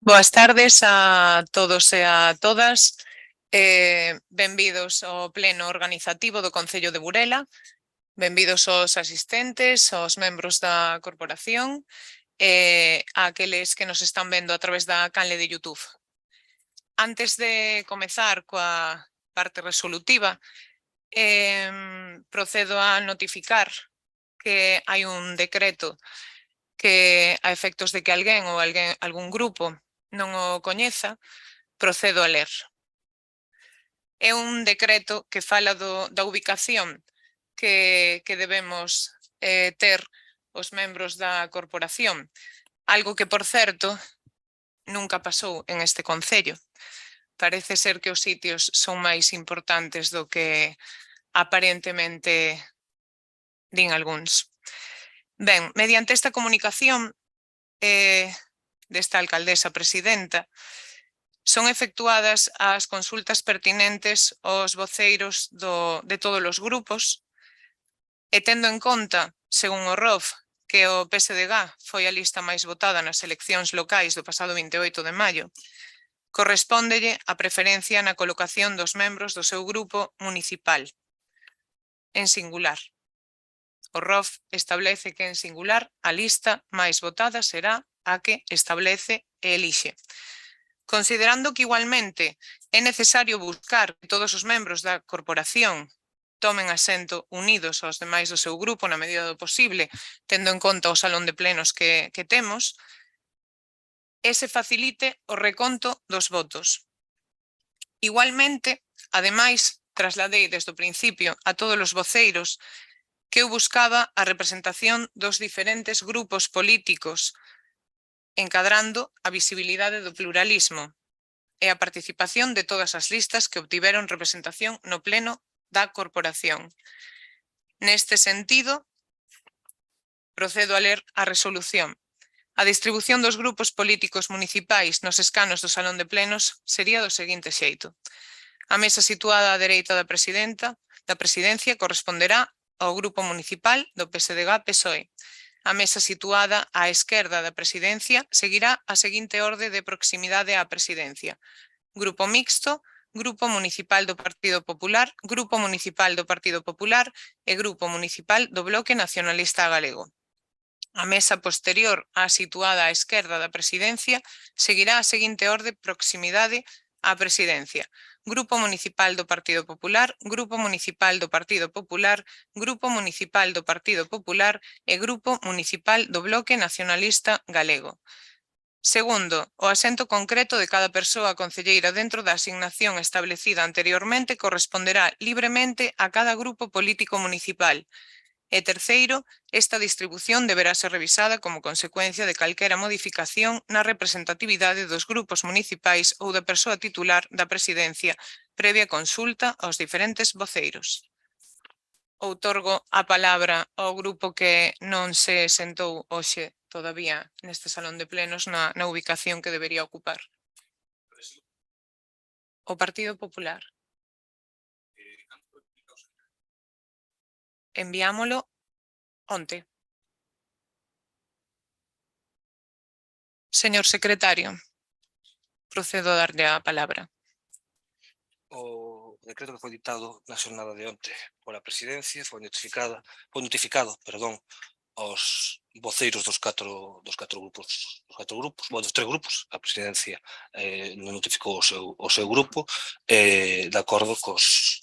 Boas tardes a todos e a todas. Benvidos ao pleno organizativo do Concello de Burela. Benvidos aos asistentes, aos membros da corporación e a aqueles que nos están vendo a través da canle de YouTube. Antes de comezar coa parte resolutiva, procedo a notificar que hai un decreto que, a efectos de que algún grupo non o coñeza, procedo a ler. É un decreto que fala da ubicación que debemos ter os membros da corporación, algo que, por certo, nunca pasou en este concello. Parece ser que os sitios son máis importantes do que aparentemente din algúns. Ben, mediante esta comunicación desta alcaldesa presidenta, son efectuadas as consultas pertinentes aos voceiros de todos os grupos e tendo en conta, según o ROF, que o PSDG foi a lista máis votada nas eleccións locais do pasado 28 de maio, correspóndelle a preferencia na colocación dos membros do seu grupo municipal, en singular. O ROF establece que en singular a lista máis votada será a que establece e elixe. Considerando que igualmente é necesario buscar que todos os membros da corporación tomen asento unidos aos demais do seu grupo na medida do posible, tendo en conta o salón de plenos que temos, e se facilite o reconto dos votos. Igualmente, ademais, trasladei desde o principio a todos os voceiros que eu buscaba a representación dos diferentes grupos políticos, encadrando a visibilidade do pluralismo e a participación de todas as listas que obtiveron representación no pleno da corporación. Neste sentido, procedo a ler a resolución. A distribución dos grupos políticos municipais nos escanos do salón de plenos sería do seguinte xeito. A mesa situada á dereita da presidencia corresponderá ao grupo municipal do PSDG-PSOE. A mesa situada á esquerda da presidencia seguirá a seguinte orde de proximidade á presidencia. Grupo mixto, Grupo Municipal do Partido Popular, Grupo Municipal do Partido Popular e Grupo Municipal do Bloque Nacionalista Galego. A mesa posterior á situada á esquerda da presidencia seguirá a seguinte orde de proximidade á presidencia. Grupo Municipal do Partido Popular, Grupo Municipal do Partido Popular, Grupo Municipal do Partido Popular e Grupo Municipal do Bloque Nacionalista Galego. Segundo, o asento concreto de cada persoa concelleira dentro da asignación establecida anteriormente corresponderá libremente a cada grupo político municipal. E terceiro, esta distribución deberá ser revisada como consecuencia de calquera modificación na representatividade dos grupos municipais ou da persoa titular da presidencia, previa consulta aos diferentes voceiros. Outorgo a palabra ao grupo que non se sentou hoxe todavía neste salón de plenos na ubicación que debería ocupar. O Partido Popular. Enviámolo onte. Señor secretario, procedo a darlle a palabra. O decreto que foi dictado na xornada de onte pola presidencia foi notificado, aos voceiros dos catro grupos, dos tres grupos. A presidencia non notificou o seu grupo de acordo cos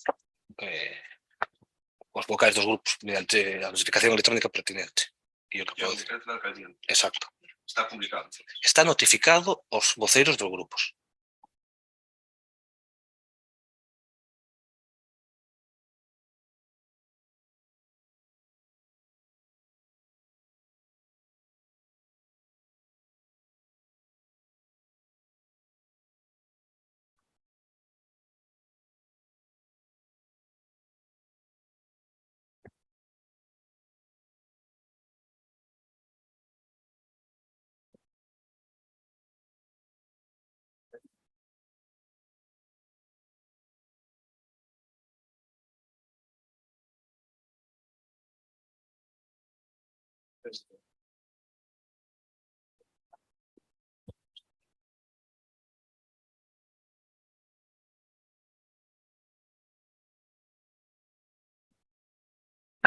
vocais dos grupos mediante a notificación electrónica pertinente. E o decreto da alcaldía. Exacto. Está publicado. Está notificado aos voceiros dos grupos.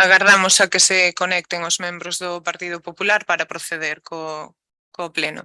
Agardamos a que se conecten os membros do Partido Popular para proceder co pleno.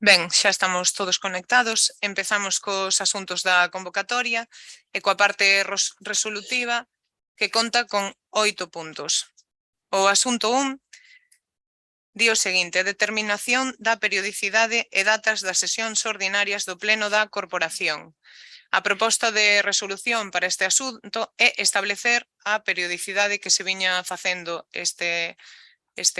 Ben, xa estamos todos conectados. Empezamos cos asuntos da convocatoria e coa parte resolutiva que conta con 8 puntos. O asunto 1 di o seguinte: determinación da periodicidade e datas das sesións ordinarias do Pleno da Corporación. A proposta de resolución para este asunto é establecer a periodicidade que se viña facendo este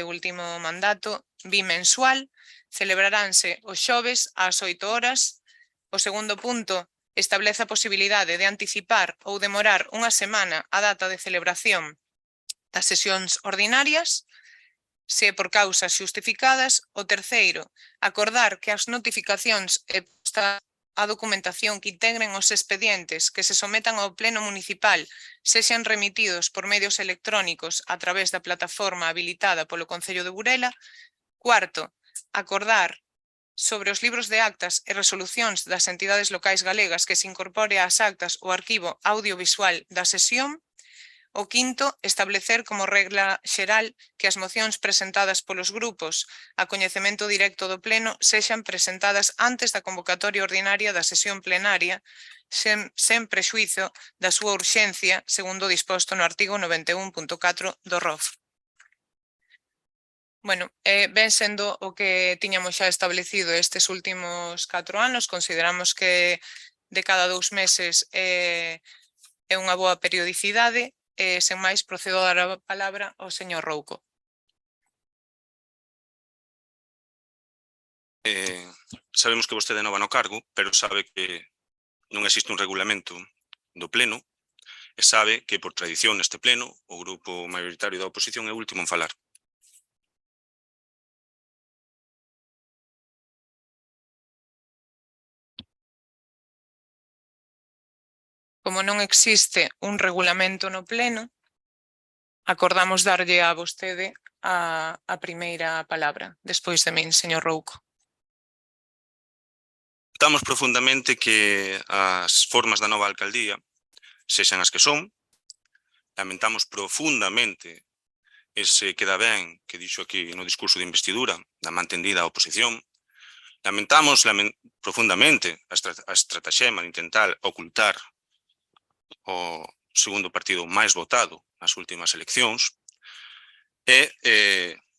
último mandato bimensual. Celebraránse os xoves ás 8 horas. O segundo punto establece a posibilidade de anticipar ou demorar unha semana a data de celebración das sesións ordinarias, se por causas xustificadas. O terceiro, acordar que as notificacións e a documentación que integren os expedientes que se sometan ao Pleno Municipal sexan remitidos por medios electrónicos a través da plataforma habilitada polo Concello de Burela. Cuarto, acordar sobre os libros de actas e resolucións das entidades locais galegas que se incorpore ás actas o arquivo audiovisual da sesión. O quinto, establecer como regla xeral que as mocións presentadas polos grupos a coñecemento directo do pleno sexan presentadas antes da convocatoria ordinaria da sesión plenaria sen prexuízo da súa urxencia, segundo disposto no artigo 91.4 do ROF. Bueno, ven sendo o que tiñamos xa establecido estes últimos 4 anos, consideramos que de cada 2 meses é unha boa periodicidade. Sen máis, procedo a dar a palabra ao señor Rouco. Sabemos que vostede é nova no cargo, pero sabe que non existe un regulamento do pleno e sabe que por tradición neste pleno o grupo maioritario da oposición é o último en falar. Como non existe un regulamento no pleno, acordamos darlle a vostede a primeira palabra, despois de min, señor Rouco. Lamentamos profundamente que as formas da nova alcaldía sexan as que son. Lamentamos profundamente ese queda ben que dixo aquí no discurso de investidura da mantendida a oposición. Lamentamos profundamente a estrataxema de intentar ocultar o segundo partido máis votado nas últimas eleccións e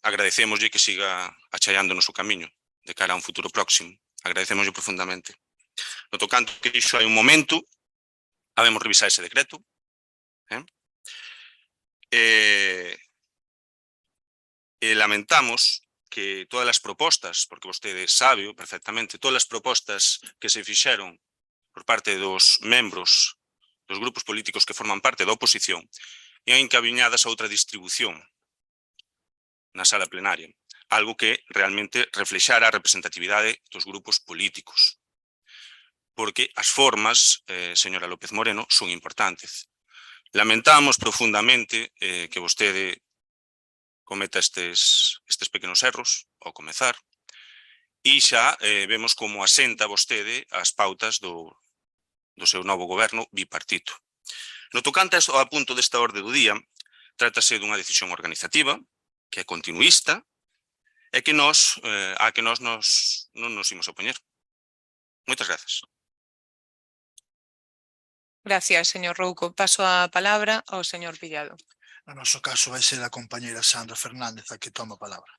agradecémoslle que siga achallando o noso camiño de cara a un futuro próximo. Agradecémoslle profundamente. No tocante que iso hai un momento, habemos revisar ese decreto. E lamentamos que todas as propostas, porque vostede sabe perfectamente, todas as propostas que se fixeron por parte dos membros dos grupos políticos que forman parte da oposición ian encaminhadas a outra distribución na sala plenaria, algo que realmente reflexara a representatividade dos grupos políticos. Porque as formas, señora López Moreno, son importantes. Lamentamos profundamente que vostede cometa estes pequenos erros ao comezar e xa vemos como asenta vostede as pautas do seu novo goberno bipartito. No tocante ao punto desta orde do día, trátase dunha decisión organizativa que é continuista e que non nos imos opoñer. Moitas grazas. Gracias, señor Rouco. Paso a palabra ao señor Villado. No noso caso vai ser a compañeira Sandra Fernández a que toma a palabra.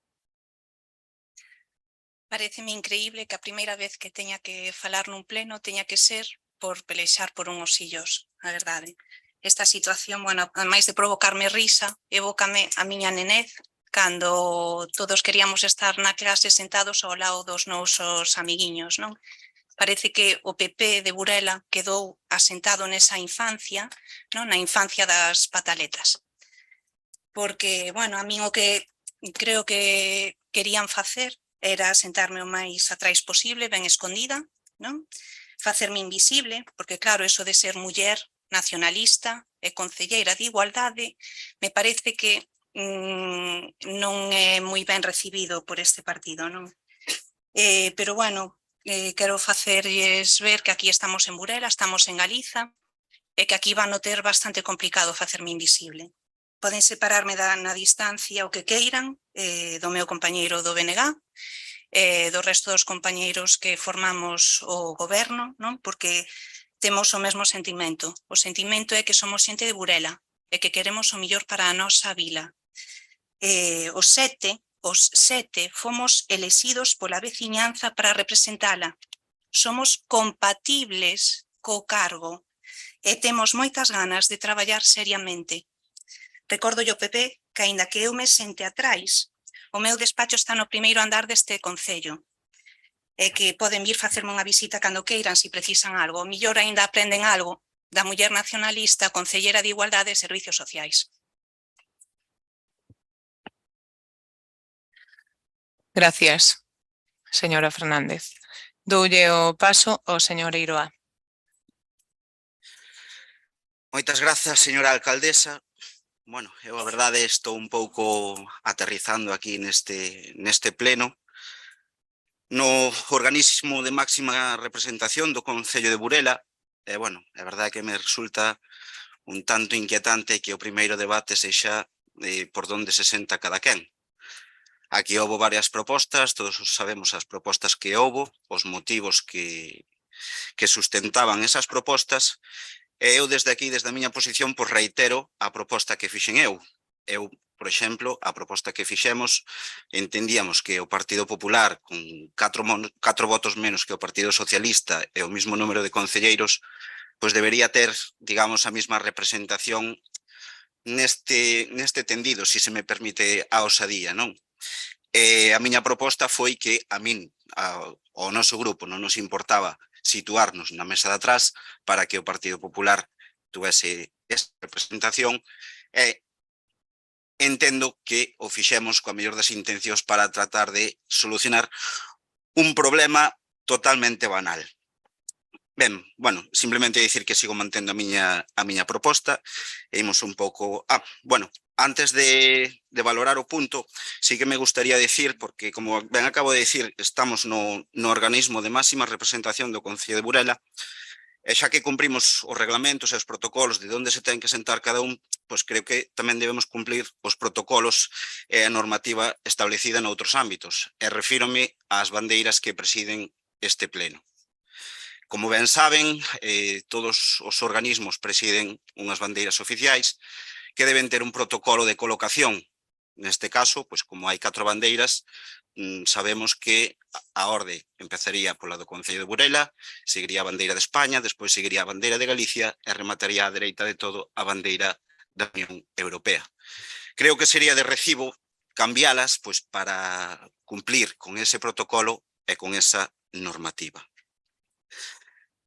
Paréceme increíble que a primeira vez que teña que falar nun pleno teña que ser por pelexar por unhos sillos, a verdade. Esta situación, bueno, ademais de provocarme risa, evócame a miña nenez, cando todos queríamos estar na clase sentados ao lado dos nosos amiguiños, non? Parece que o PP de Burela quedou asentado nesa infancia, non? Na infancia das pataletas. Porque, bueno, a min o que creo que querían facer era sentarme o máis atrás posible, ben escondida, non? Facerme invisible, porque claro, eso de ser muller nacionalista e concelleira de igualdade, me parece que non é moi ben recibido por este partido, non? Pero bueno, quero facerlles ver que aquí estamos en Burela, estamos en Galiza, e que aquí van a ter bastante complicado facerme invisible. Poden separarme na distancia o que queiran, do meu compañeiro do BNG, do resto dos compañeiros que formamos o goberno, non? Porque temos o mesmo sentimento. O sentimento é que somos xente de Burela e que queremos o millor para a nosa vila. Os sete fomos elexidos pola veciñanza para representala. Somos compatibles co cargo e temos moitas ganas de traballar seriamente. Recordo yo, PP, que aínda que eu me sente atrás, o meu despacho está no primeiro andar deste concello e que poden vir facerme unha visita cando queiran se precisan algo. O millor aínda aprenden algo da muller nacionalista, concellera de Igualdade e Servicios Sociais. Gracias, señora Fernández. Doulle o paso ao señor Eiroa. Moitas grazas, señora alcaldesa. Bueno, eu a verdade estou un pouco aterrizando aquí neste pleno no organismo de máxima representación do Concello de Burela e, bueno, a verdade que me resulta un tanto inquietante que o primeiro debate sexa por donde se senta cada quen. Aquí houve varias propostas, todos sabemos as propostas que houve, os motivos que sustentaban esas propostas, e eu desde aquí, desde a miña posición, pois reitero a proposta que fixen eu. Eu, por exemplo, a proposta que fixemos, entendíamos que o Partido Popular, con 4 votos menos que o Partido Socialista e o mismo número de concelleiros, pois debería ter, digamos, a mesma representación neste tendido, se me permite a osadía, non? A miña proposta foi que a min, ao noso grupo, non nos importaba situarnos na mesa de atrás para que o Partido Popular tuvese esa representación e entendo que o fixemos coa mellor das intencións para tratar de solucionar un problema totalmente banal. Ben, bueno, simplemente dicir que sigo mantendo a miña proposta e imos un pouco... Antes de valorar o punto, sí que me gustaría decir, porque como ben acabo de decir, estamos no organismo de máxima representación do Concello de Burela, e xa que cumprimos os reglamentos e os protocolos de onde se ten que sentar cada un, pois creo que tamén debemos cumplir os protocolos e a normativa establecida noutros ámbitos, e refírome ás bandeiras que presiden este pleno. Como ben saben, todos os organismos presiden unhas bandeiras oficiais que deben ter un protocolo de colocación. Neste caso, pois como hai 4 bandeiras, sabemos que a orde empezaría pola do Concello de Burela, seguiría a bandeira de España, despois seguiría a bandeira de Galicia e remataría á dereita de todo a bandeira da Unión Europea. Creo que sería de recibo cambialas pois para cumplir con ese protocolo e con esa normativa.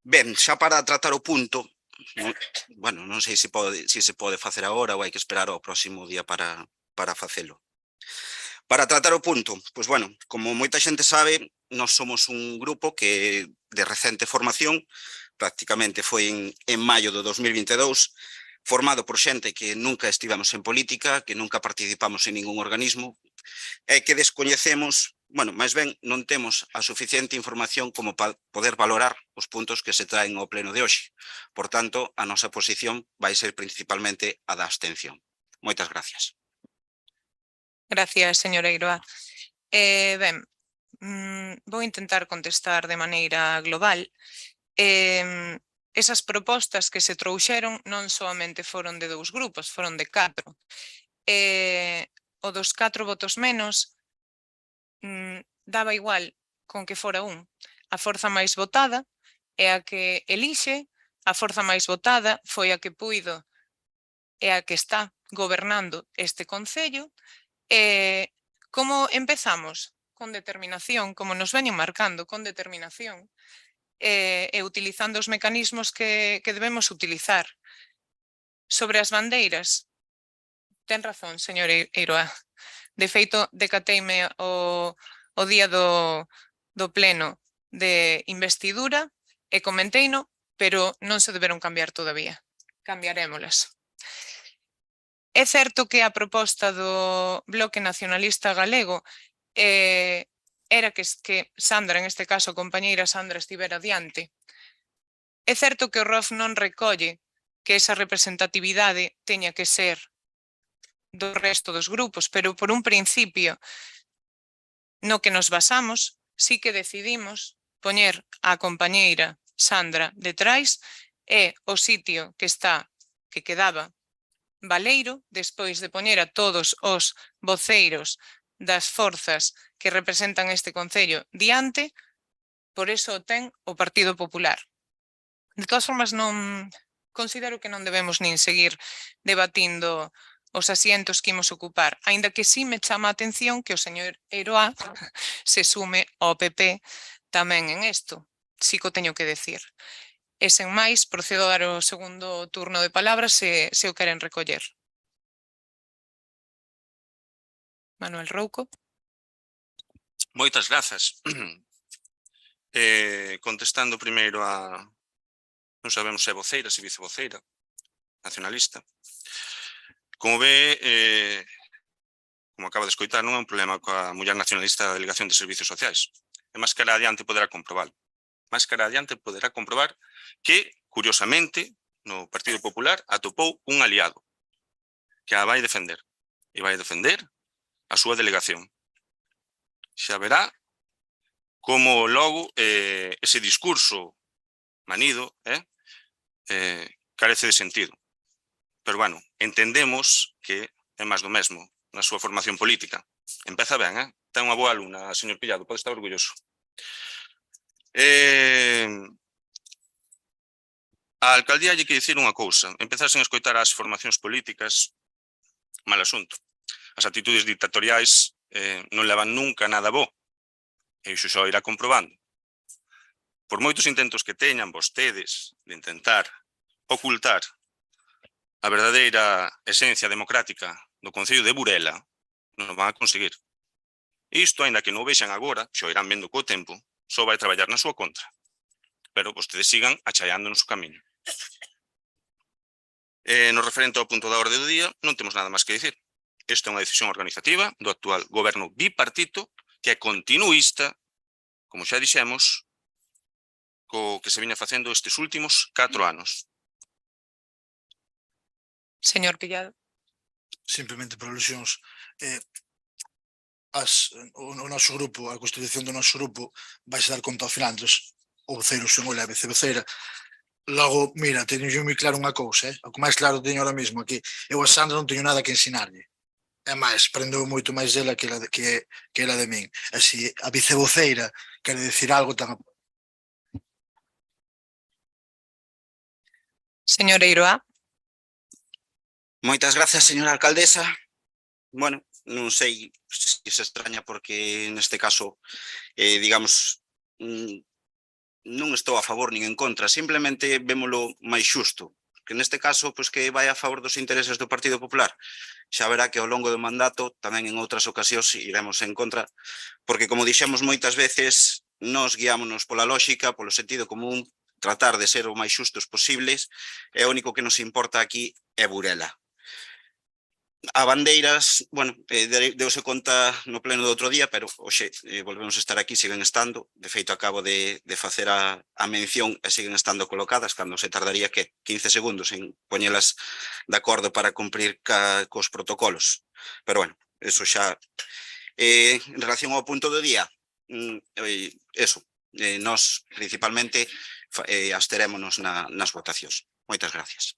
Ben, xa para tratar o punto, bueno, non sei se se pode facer agora ou hai que esperar ao próximo día para facelo. Para tratar o punto, pois bueno, como moita xente sabe, nós somos un grupo que de recente formación, prácticamente foi en maio do 2022, formado por xente que nunca estivemos en política, que nunca participamos en ningún organismo, e que descoñecemos, bueno, máis ben non temos a suficiente información como para poder valorar os puntos que se traen ao pleno de hoxe. Por tanto, a nosa posición vai ser principalmente a da abstención. Moitas gracias. Gracias, señora Eiroa. Ben, vou intentar contestar de maneira global. Esas propostas que se trouxeron non soamente foron de 2 grupos, foron de 4. O dos 4 votos menos daba igual con que fora un. A forza máis votada é a que elixe, a forza máis votada foi a que puido e a que está gobernando este concello. Como empezamos? Con determinación, como nos veñen marcando, con determinación, e utilizando os mecanismos que debemos utilizar. Sobre as bandeiras, ten razón, señor Eiroa. De feito, decateime o día do pleno de investidura e comenteino, pero non se deberon cambiar todavía. Cambiarémolas. É certo que a proposta do Bloque Nacionalista Galego era que Sandra, en este caso a compañeira Sandra, estivera adiante. É certo que o ROF non recolle que esa representatividade teña que ser do resto dos grupos, pero por un principio no que nos basamos, sí que decidimos poñer a compañeira Sandra detrás e o sitio que quedaba baleiro, despois de poñer a todos os voceiros das forzas que representan este concello diante, por eso ten o Partido Popular. De todas formas, non considero que non debemos nin seguir debatindo os asientos que imos ocupar, aínda que sí me chama a atención que o señor Eiroa se sume ao PP tamén en isto. Sí que o teño que decir. E sen máis, procedo a dar o segundo turno de palabras se o queren recoller. Manuel Rouco. Moitas grazas. Contestando primeiro a... Non sabemos se é voceira, se vicevoceira, nacionalista. Como ve, como acaba de escoitar, non é un problema coa muller nacionalista da Delegación de Servicios Sociais. E máis cara adiante poderá comprobar. Máis cara adiante poderá comprobar que, curiosamente, no Partido Popular atopou un aliado que a vai defender. E vai defender a súa delegación. Xa verá como logo ese discurso manido carece de sentido. Pero, bueno, entendemos que é máis do mesmo na súa formación política. Empeza ben, ten unha boa alumna, señor Pillado, pode estar orgulloso. A alcaldía lle que dicir unha cousa. Empezar sen escoitar as formacións políticas, mal asunto. As actitudes dictatoriais non levan nunca nada bo. E iso xa irá comprobando. Por moitos intentos que teñan vostedes de intentar ocultar a verdadeira esencia democrática do Concello de Burela, non o van a conseguir. Isto, aínda que non o vexan agora, xa o irán vendo co tempo, só vai traballar na súa contra. Pero vostedes sigan achaiando no seu camiño. No referente ao punto da orde do día, non temos nada máis que dicir. Esta é unha decisión organizativa do actual goberno bipartito que é continuista, como xa dixemos, co que se viña facendo estes últimos 4 anos. Señor Pillado. Simplemente por alusións, o noso grupo, a constitución do noso grupo vai se dar conta ao final, o voceiro son o leve, vicevoceira. Logo, mira, teño moi claro unha cousa, o que máis claro teño ahora mesmo aquí, eu a Sandra non teño nada que ensinarlle. É máis, aprendeu moito máis dela que ela de min. E se a vicevoceira quere dicir algo, tan... Señor Eiroa. Moitas grazas, señora alcaldesa. Bueno, non sei se se extraña porque neste caso, digamos, non estou a favor nin en contra, simplemente vémolo máis xusto, que neste caso, pois que vai a favor dos intereses do Partido Popular. Xa verá que ao longo do mandato, tamén en outras ocasións, iremos en contra, porque, como dixemos moitas veces, nos guiámonos pola lógica, polo sentido común, tratar de ser o máis xustos posibles, e o único que nos importa aquí é Burela. A bandeiras, bueno, deuse conta no pleno do outro día, pero hoxe volvemos a estar aquí, siguen estando. De feito, acabo de facer a mención e siguen estando colocadas, cando se tardaría que 15 segundos en poñelas de acordo para cumprir cos protocolos. Pero, bueno, eso xa. En relación ao punto do día, eso, nós principalmente absterémonos nas votacións. Moitas gracias.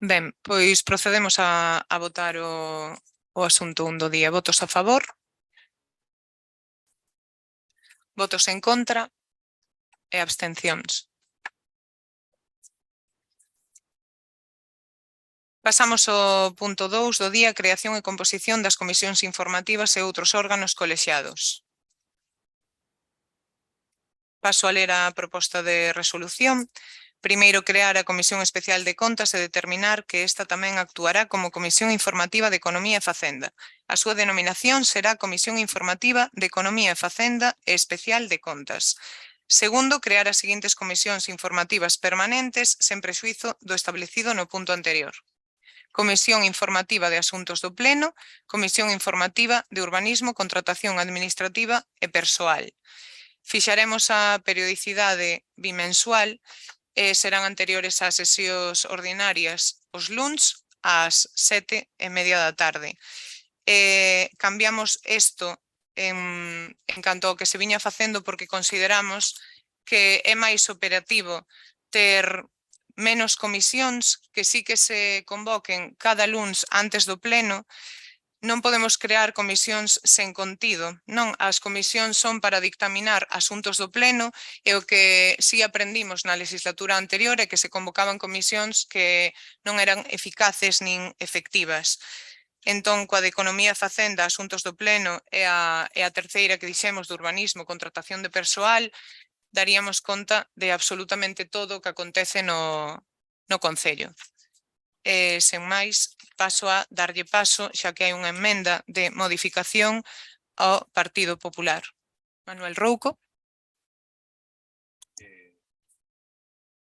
Ben, pois procedemos a votar o asunto 1 do día. Votos a favor? Votos en contra? E abstencións? Pasamos ao punto 2 do día, creación e composición das comisións informativas e outros órganos colexiados. Paso a ler a proposta de resolución. Primeiro, crear a Comisión Especial de Contas e determinar que esta tamén actuará como Comisión Informativa de Economía e Facenda. A súa denominación será Comisión Informativa de Economía e Facenda e Especial de Contas. Segundo, crear as seguintes comisións informativas permanentes sen prexuízo do establecido no punto anterior. Comisión Informativa de Asuntos do Pleno, Comisión Informativa de Urbanismo, Contratación Administrativa e Persoal. Fixaremos a periodicidade bimensual e serán anteriores ás sesións ordinarias os luns ás 7:30 da tarde. Cambiamos isto en canto ao que se viña facendo porque consideramos que é máis operativo ter menos comisións que sí que se convoquen cada luns antes do pleno. Non podemos crear comisións sen contido, non? As comisións son para dictaminar asuntos do pleno e o que si aprendimos na legislatura anterior é que se convocaban comisións que non eran eficaces nin efectivas. Entón, coa de Economía e Facenda, asuntos do pleno e a terceira que dixemos do urbanismo, contratación de persoal, daríamos conta de absolutamente todo o que acontece no Concello. Sen máis, paso a darlle paso, xa que hai unha emenda de modificación ao Partido Popular. Manuel Rouco.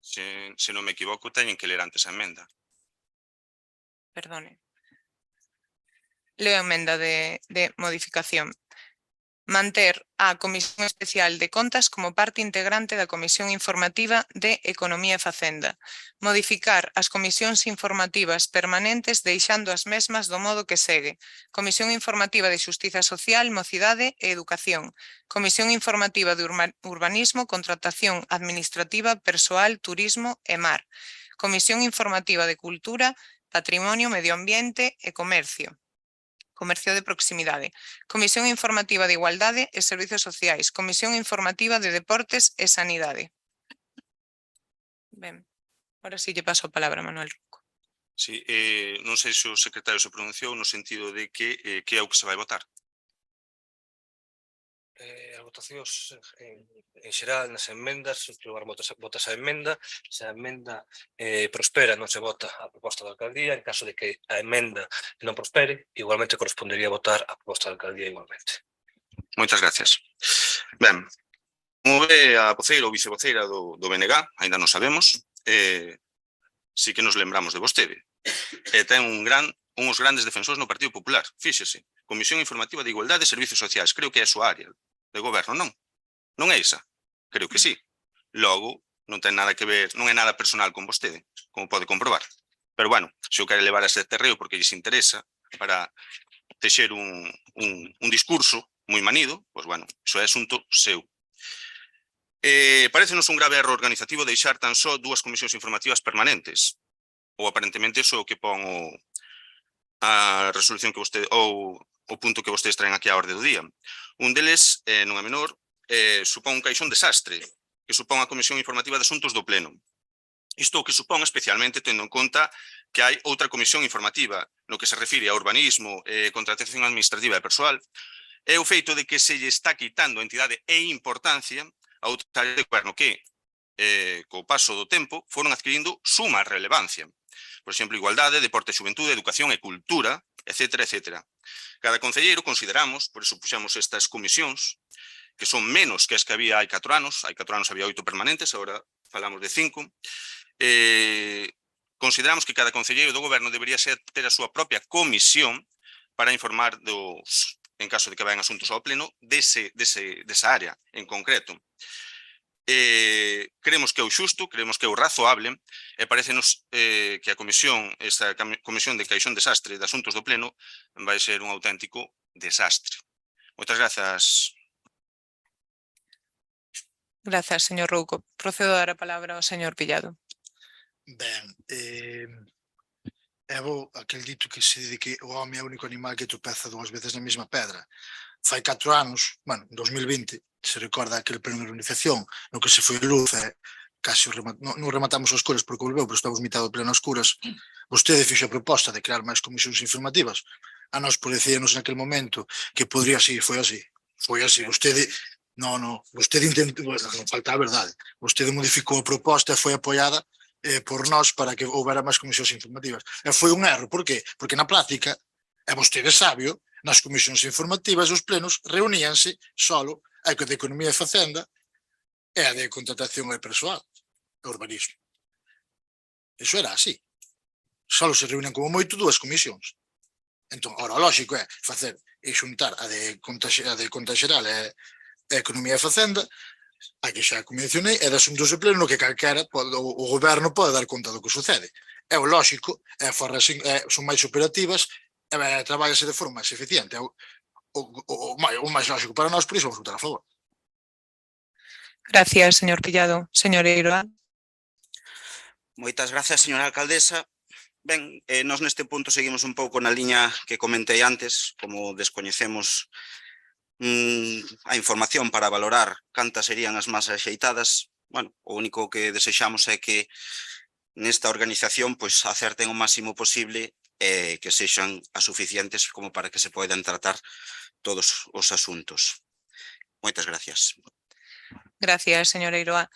Se non me equivoco, teñen que ler antes a emenda. Perdone. Leo a emenda de modificación. manter a Comisión Especial de Contas como parte integrante da Comisión Informativa de Economía e Facenda. Modificar as comisións informativas permanentes deixando as mesmas do modo que segue. Comisión Informativa de Xustiza Social, Mocidade e Educación. Comisión Informativa de Urbanismo, Contratación Administrativa, Persoal, Turismo e Mar. Comisión Informativa de Cultura, Patrimonio, Medio Ambiente e Comercio. Comercio de proximidade. Comisión Informativa de Igualdade e Servizos Sociais. Comisión Informativa de Deportes e Sanidade. Ben, ahora sí lle paso a palabra a Manuel Rouco. Sí, non sei se o secretario se pronunciou no sentido de que é o que se vai votar. As votacións en xeral nas enmendas, en primeiro lugar votas a emenda, se a emenda prospera non se vota a proposta da alcaldía, en caso de que a emenda non prospere, igualmente correspondería votar a proposta da alcaldía igualmente. Moitas gracias. Ben, como ve a voceira ou vicevoceira do BNG, ainda non sabemos, sí que nos lembramos de vostede. E ten uns grandes defensores no Partido Popular. Fíxese, Comisión Informativa de Igualdade e Servizos Sociais, creo que é a súa área de goberno, non? Non é esa? Creo que sí. Logo, non ten nada que ver, non é nada personal con vostede, como pode comprobar. Pero bueno, se o quere levar a ese terreo porque lles interesa para teixer un discurso moi manido, pois bueno, iso é asunto seu. Parécenos un grave erro organizativo deixar tan só 2 comisións informativas permanentes, ou aparentemente iso que pon a resolución que vostede, ou o punto que vostedes traen aquí á orde do día. Un deles, non é menor, supón un caixón desastre, que supón a Comisión Informativa de Asuntos do Pleno. Isto o que supón especialmente tendo en conta que hai outra comisión informativa no que se refire a urbanismo, contratación administrativa e persoal, é o feito de que se lle está quitando entidade e importancia a outra área de goberno que, co paso do tempo, foron adquirindo suma relevancia. Por exemplo, igualdade, deporte, xuventude, educación e cultura, etcétera, etcétera. Cada concelleiro consideramos, por iso puxamos estas comisións, que son menos que as que había hai 4 anos, hai 4 anos había 8 permanentes, agora falamos de 5, consideramos que cada concelleiro do goberno debería ter a súa propia comisión para informar en caso de que vayan asuntos ao pleno, desa área en concreto. Creemos que é o xusto, creemos que é o razoable e parecenos que esta comisión de caixón desastre de asuntos do pleno vai ser un auténtico desastre. Moitas grazas. Grazas, señor Rouco. Procedo a dar a palabra ao señor Pillado. Ben, é bo aquel dito que se di que o home é o único animal que tropeza 2 veces na mesma pedra. Fai 4 anos, bueno, en 2020, se recorda aquel pleno de organización no que se foi a luz casi non rematamos as cores porque volveu, pero estamos mitad do pleno as curas. Vostede fixo a proposta de crear máis comisións informativas. A nós parecíanos naquel momento que podría ser, foi así. Vostede, vostede intentou, non falta a verdade, vostede modificou a proposta e foi apoiada por nós para que houbera máis comisións informativas. E foi un erro, por qué? Porque na práctica, e vostede sabio, nas comisións informativas os plenos reuníanse solo a de Economía e Facenda e a de Contratación e Persoal e Urbanismo. Iso era así. Solo se reunían como moito 2 comisións. Entón, ora, o lógico é facer e xuntar a de Conta Xeral e Economía e Facenda, a que xa mencionei, e de asuntos de pleno que calquera o goberno pode dar conta do que sucede. É o lógico, son máis operativas e traballase de forma máis eficiente. O máis lógico para nós, por iso vamos votar a favor. Gracias, señor Pillado. Señor Eiroa. Moitas grazas, señora alcaldesa. Ben, nós neste punto seguimos un pouco na liña que comentei antes, como descoñecemos a información para valorar cantas serían as máis axeitadas. Bueno, o único que desexamos é que nesta organización pois acerten o máximo posible e que sexan as suficientes como para que se poidan tratar todos os asuntos. Moitas gracias. Gracias, señor Eiroa.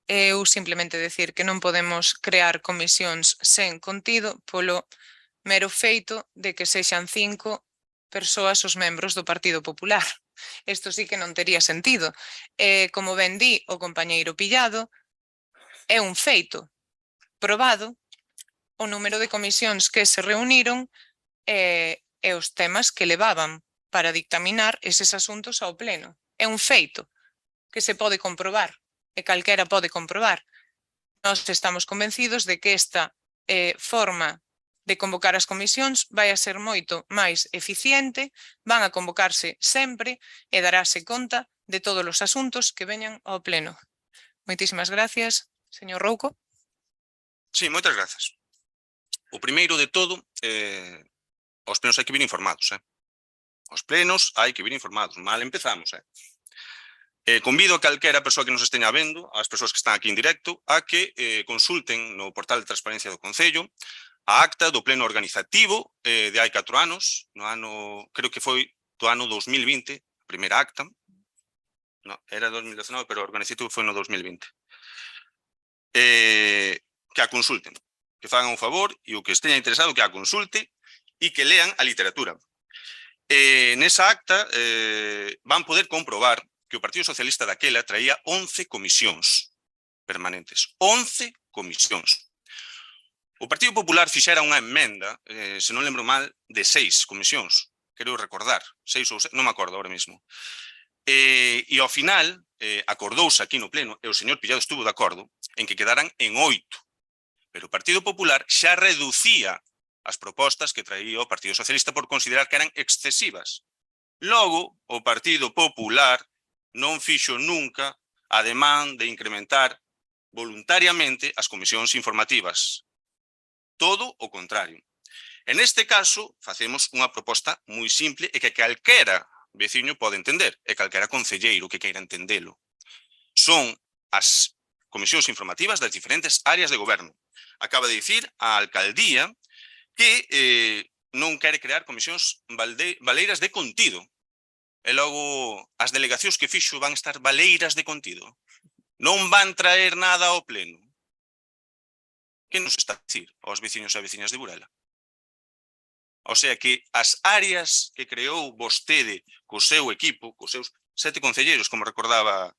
Eu simplemente decir que non podemos crear comisións sen contido polo mero feito de que sexan 5 persoas os membros do Partido Popular. Isto sí que non tería sentido. Como ben di o compañeiro Pillado, é un feito probado o número de comisións que se reuniron e os temas que levaban. para dictaminar eses asuntos ao pleno. É un feito que se pode comprobar e calquera pode comprobar. Nós estamos convencidos de que esta forma de convocar as comisións vai a ser moito máis eficiente, van a convocarse sempre e darase conta de todos os asuntos que veñan ao pleno. Moitísimas gracias, señor Rouco. Sí, moitas grazas. O primeiro de todo, aos plenos hai que vir informados, Aos plenos hai que vir informados. Mal empezamos, Convido a calquera persoa que nos esteña vendo, as persoas que están aquí en directo, a que consulten no portal de transparencia do Concello a acta do pleno organizativo de hai 4 anos, no ano, creo que foi do ano 2020, a primeira acta. No, era 2019, pero o organizativo foi no 2020. Que a consulten, que fagan un favor e o que esteña interesado que a consulte e que lean a literatura. Nesa acta van poder comprobar que o Partido Socialista daquela traía 11 comisións permanentes. 11 comisións. O Partido Popular fixera unha emenda, se non lembro mal, de 6 comisións. Quero recordar, 6 ou 7, non me acordo ahora mesmo. E ao final acordouse aquí no pleno, e o señor Pillado estuvo de acordo, en que quedaran en 8. Pero o Partido Popular xa reducía as propostas que traía o Partido Socialista por considerar que eran excesivas. Logo, o Partido Popular non fixo nunca ademán de incrementar voluntariamente as comisións informativas. Todo o contrario. En este caso, facemos unha proposta moi simple e que calquera veciño pode entender, e calquera concelleiro que queira entendelo. Son as comisións informativas das diferentes áreas de goberno. Acaba de dicir a alcaldía que non quere crear comisións baleiras de contido. E logo as delegacións que fixo van estar baleiras de contido. Non van traer nada ao pleno. Que nos está a dicir aos veciños e veciñas de Burela? O sea que as áreas que creou vostede co seu equipo, cos seus 7 concelleiros, como recordaba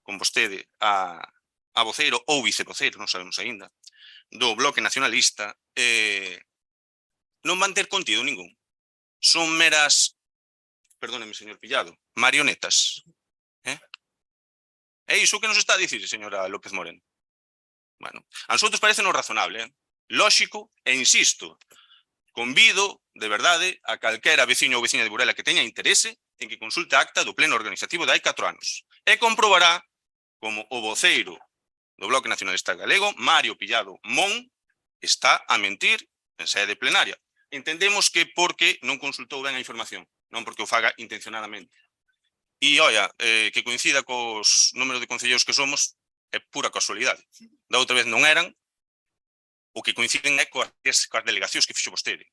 con vostede a voceiro ou vicevoceiro, non sabemos aínda, do Bloque Nacionalista, non van ter contido ningún. Son meras, perdóneme, señor Pillado, marionetas. É iso que nos está a dicir, señora López Moreno. Bueno, a nosotros parece no razonable, lóxico, e insisto, convido, de verdade, a calquera veciño ou veciña de Burela que teña interese en que consulte a acta do pleno organizativo de hai 4 anos. E comprobará como o voceiro do Bloque Nacionalista Galego, Mario Pillado Mon, está a mentir en sede plenaria. Entendemos que porque non consultou ben a información, non porque o faga intencionadamente. E, oia, que coincida cos números de concelleiros que somos é pura casualidade. Da outra vez non eran, o que coinciden é coas delegacións que fixo vostede,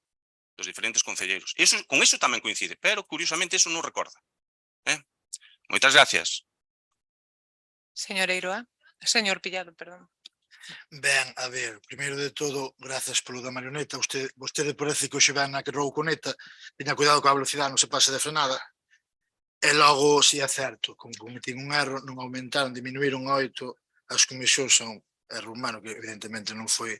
dos diferentes concelleiros. Con eso tamén coincide, pero, curiosamente, eso non recorda. Moitas gracias. Señor Eiroa. Señor Pillado, perdón. Ben, a ver, primeiro de todo, grazas polo da marioneta. Vostede parece que hoxe ven a que rouconeta, teña cuidado coa velocidade, non se pase de frenada. E logo, si é certo, como cometín un erro, non aumentaron, diminuíron 8 as comisións, son erro humano que evidentemente non foi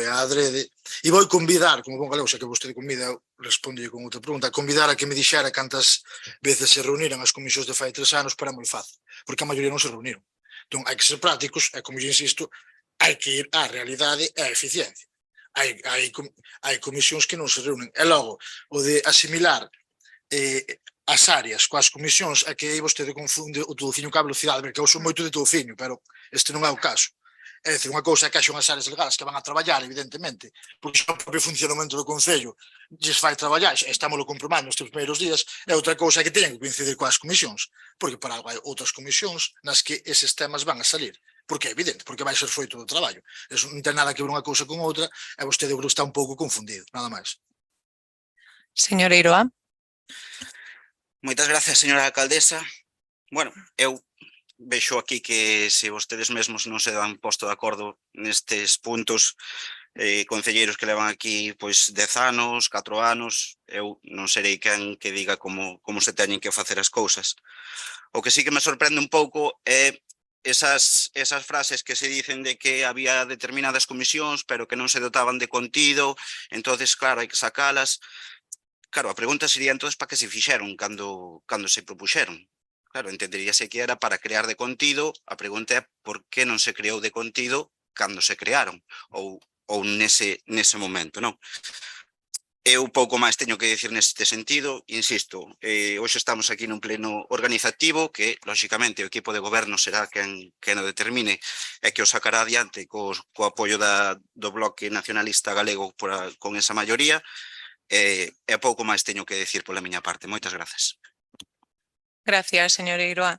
a adrede. E vou convidar, como bon galego, xa que vostede convida, respondo con outra pregunta, convidar a que me dixera cantas veces se reuniran as comisións de fai 3 anos para moi fácil, porque a maioría non se reuniron. Entón, hai que ser prácticos, e como eu insisto, hai que ir á realidade e á eficiencia. Hai comisións que non se reúnen. E logo, o de asimilar as áreas coas comisións é que aí vostede confunde o touciño coa velocidade, porque eu sou moito de touciño, pero este non é o caso. É dicir, unha cousa é que son as áreas legais que van a traballar, evidentemente, porque xa o propio funcionamento do Concello lles fai traballar, estámoslo comprobando nos primeiros días, e outra cousa é que teñen que coincidir coas comisións, porque para algo hai outras comisións nas que eses temas van a salir. Porque é evidente, porque vai ser feito do traballo. Eso non ten nada que ver unha cousa con outra, e vostede está un pouco confundido, nada máis. Señor Eiroa. Moitas gracias, señora alcaldesa. Bueno, eu vexo aquí que se vostedes mesmos non se dan posto de acordo nestes puntos, concelleiros que levan aquí pois 10 anos, 4 anos, eu non serei quen que diga como se teñen que facer as cousas. O que sí que me sorprende un pouco é esas frases que se dicen de que había determinadas comisións pero que non se dotaban de contido, entonces claro, hai que sacalas. claro, a pregunta sería entonces para que se fixeron cando se propuxeron. Claro, entenderíase que era para crear de contido, a pregunta é por que non se creou de contido cando se crearon, ou nese momento, non? Eu pouco máis teño que dicir neste sentido, insisto, hoxe estamos aquí nun pleno organizativo que, lóxicamente, o equipo de goberno será quen o determine e que o sacará adiante co apoio do Bloque Nacionalista Galego con esa maioría, e pouco máis teño que dicir pola miña parte. Moitas grazas. Gracias, señor Eiroa.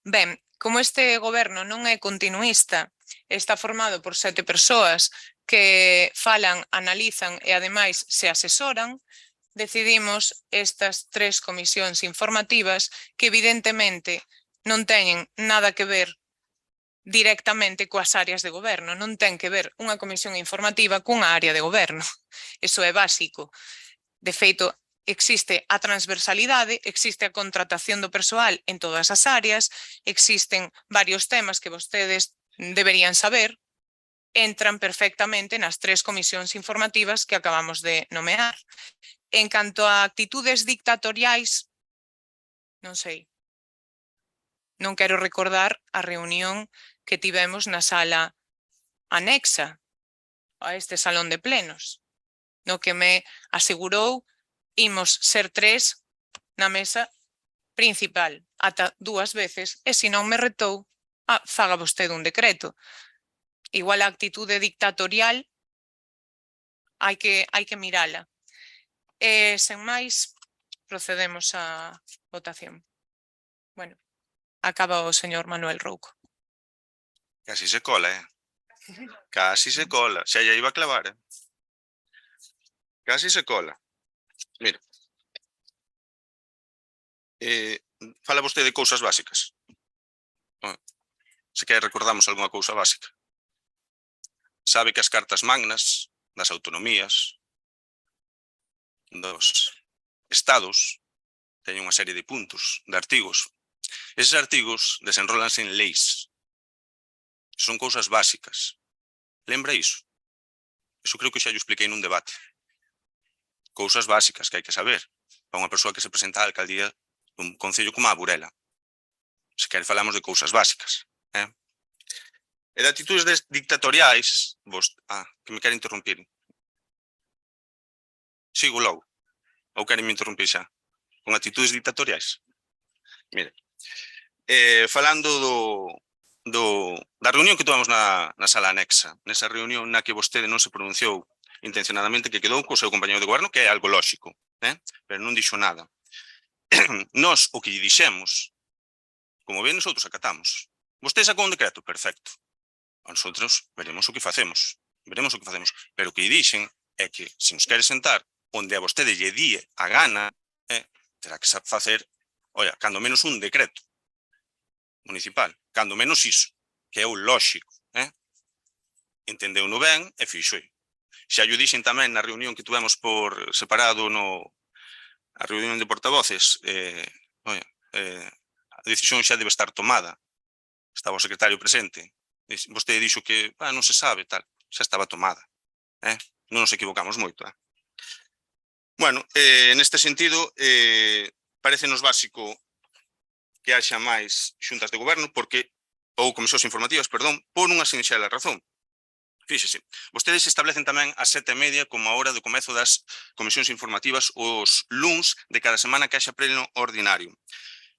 Ben, como este goberno non é continuista, está formado por 7 persoas que falan, analizan e ademais se asesoran, decidimos estas 3 comisións informativas que evidentemente non teñen nada que ver directamente coas áreas de goberno. Non ten que ver unha comisión informativa cunha área de goberno. Eso é básico. De feito, existe a transversalidade, existe a contratación do persoal en todas as áreas, existen varios temas que vostedes deberían saber, entran perfectamente nas 3 comisións informativas que acabamos de nomear. En canto a actitudes dictatoriais, non sei. Non quero recordar a reunión que tivemos na sala anexa a este salón de plenos, no que me asegurou imos ser 3 na mesa principal, ata 2 veces, e se non me retou, faga vostede un decreto. Igual a actitude dictatorial hai que mirala. Sen máis, procedemos á votación. Bueno, acaba o señor Manuel Rouco. Casi se cola, Casi se cola. Xa lla iba a clavar, Casi se cola. Mira. Fala vostede de cousas básicas. Se quer recordamos algunha cousa básica. Sabe que as cartas magnas das autonomías, dos estados, teñen unha serie de puntos, de artigos. Eses artigos desenrólanse en leis. Son cousas básicas. Lembra iso? Iso creo que xa yo expliquei nun debate. Cousas básicas que hai que saber para unha persoa que se presenta á alcaldía dun concello como a Burela. Se quer falamos de cousas básicas. E de actitudes dictatoriais, que me quere interrumpir. Sigo logo. Ou queren me interrumpir xa? Con actitudes dictatoriais. Mire, falando da reunión que tivemos na sala anexa, nesa reunión na que vostede non se pronunciou intencionadamente, que quedou co seu compañeiro de goberno, que é algo lóxico, pero non dixo nada. Nós, o que lle dixemos, como ven, nosotros acatamos. Vostede sacou un decreto, perfecto. Nosotros veremos o que facemos. Pero o que lle dixen é que, se nos quere sentar onde a vostede lle die a gana, terá que facer, cando menos un decreto municipal, cando menos iso, que é o lóxico. Entendeu-no ben e fixo. Xa lle dixen tamén na reunión que tivemos por separado a reunión de portavoces, a decisión xa debe estar tomada. Estaba o secretario presente. Vostede dixo que non se sabe, tal. Xa estaba tomada. Non nos equivocamos moito. Bueno, neste sentido, parecenos básico que haxa máis xuntas de goberno ou comisións informativas, perdón, por unha sinxela razón. Fíxese, vostedes establecen tamén a 7:30 como a hora do comezo das comisións informativas os luns de cada semana que haxa pleno ordinario.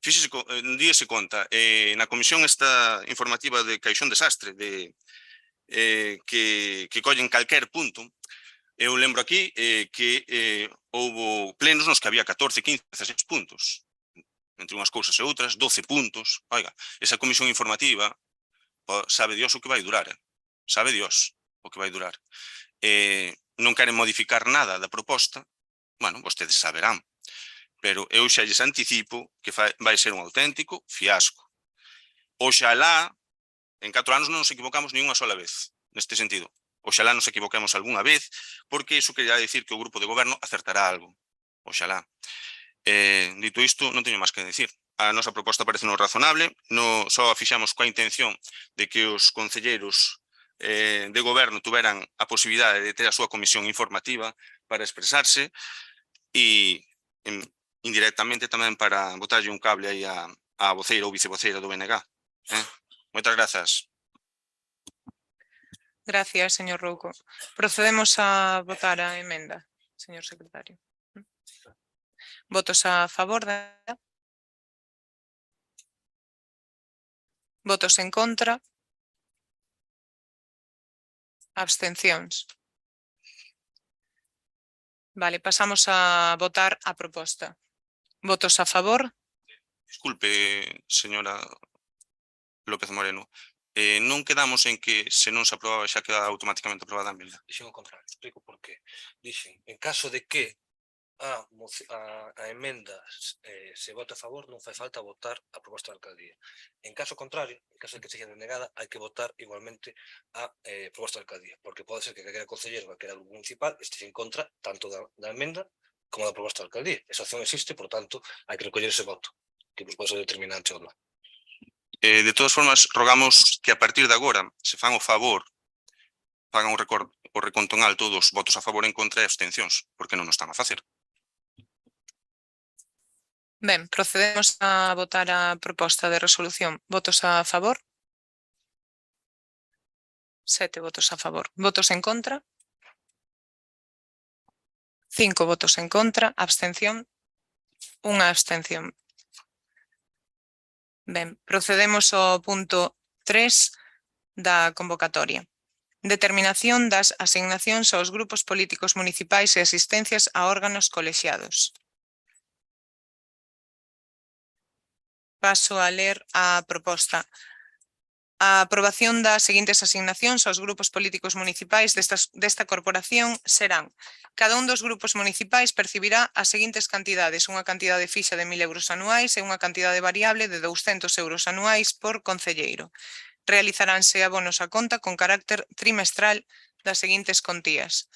Fíxese, díese conta, na comisión esta informativa de Caixón Desastre, que collen calquer punto, eu lembro aquí que houbo plenos nos que había 14, 15, 16 puntos. Entre unhas cousas e outras, 12 puntos. Oiga, esa comisión informativa, sabe Dios o que vai durar. Sabe Dios o que vai durar. Non queren modificar nada da proposta, bueno, vostedes saberán. Pero eu xa lles anticipo que vai ser un auténtico fiasco. Oxalá, en 4 anos non nos equivocamos ni unha sola vez, neste sentido. Oxalá nos equivoquemos algunha vez, porque iso quería decir que o grupo de goberno acertará algo. Oxalá. Dito isto, non teño máis que decir. A nosa proposta parece non razonable, só a fixamos coa intención de que os concelleiros de goberno tuveran a posibilidade de ter a súa comisión informativa para expresarse e indirectamente tamén para botarlle un cable aí a voceira ou vicevoceira do BNG. Moitas grazas. Gracias, señor Rouco. Procedemos a votar a emenda, señor secretario. Votos a favor da... Votos en contra. Abstencións. Vale, pasamos a votar a proposta. Votos a favor. Disculpe, señora López Moreno. Non quedamos en que se non se aprobaba xa queda automáticamente aprobada a emenda. Dixen o contrario, explico por qué. Dixen, en caso de que a emenda se vote a favor, non fai falta votar a proposta da alcaldía. En caso contrario, en caso de que sexa denegada, hai que votar igualmente a proposta da alcaldía, porque pode ser que calquera concelleiro, calquera grupo municipal, estexe en contra tanto da emenda como da proposta da alcaldía. Esa opción existe, por tanto, hai que recoller ese voto, que pode ser determinante ou non. De todas formas, rogamos que a partir de agora se fan o favor, fagan o reconto en alto dos votos a favor, en contra e abstencións, porque non nos están a facer. Ben, procedemos a votar a proposta de resolución. Votos a favor. 7 votos a favor. Votos en contra. 5 votos en contra. Abstención. 1 abstención. Ben, procedemos ao punto 3 da convocatoria. Determinación das asignacións aos grupos políticos municipais e asistencias a órganos colexiados. Paso a ler a proposta. A aprobación das seguintes asignacións aos grupos políticos municipais desta corporación serán: cada un dos grupos municipais percibirá as seguintes cantidades: unha cantidade fixa de 1.000 euros anuais e unha cantidade variable de 200 euros anuais por concelleiro. Realizaránse abonos a conta con carácter trimestral das seguintes contías.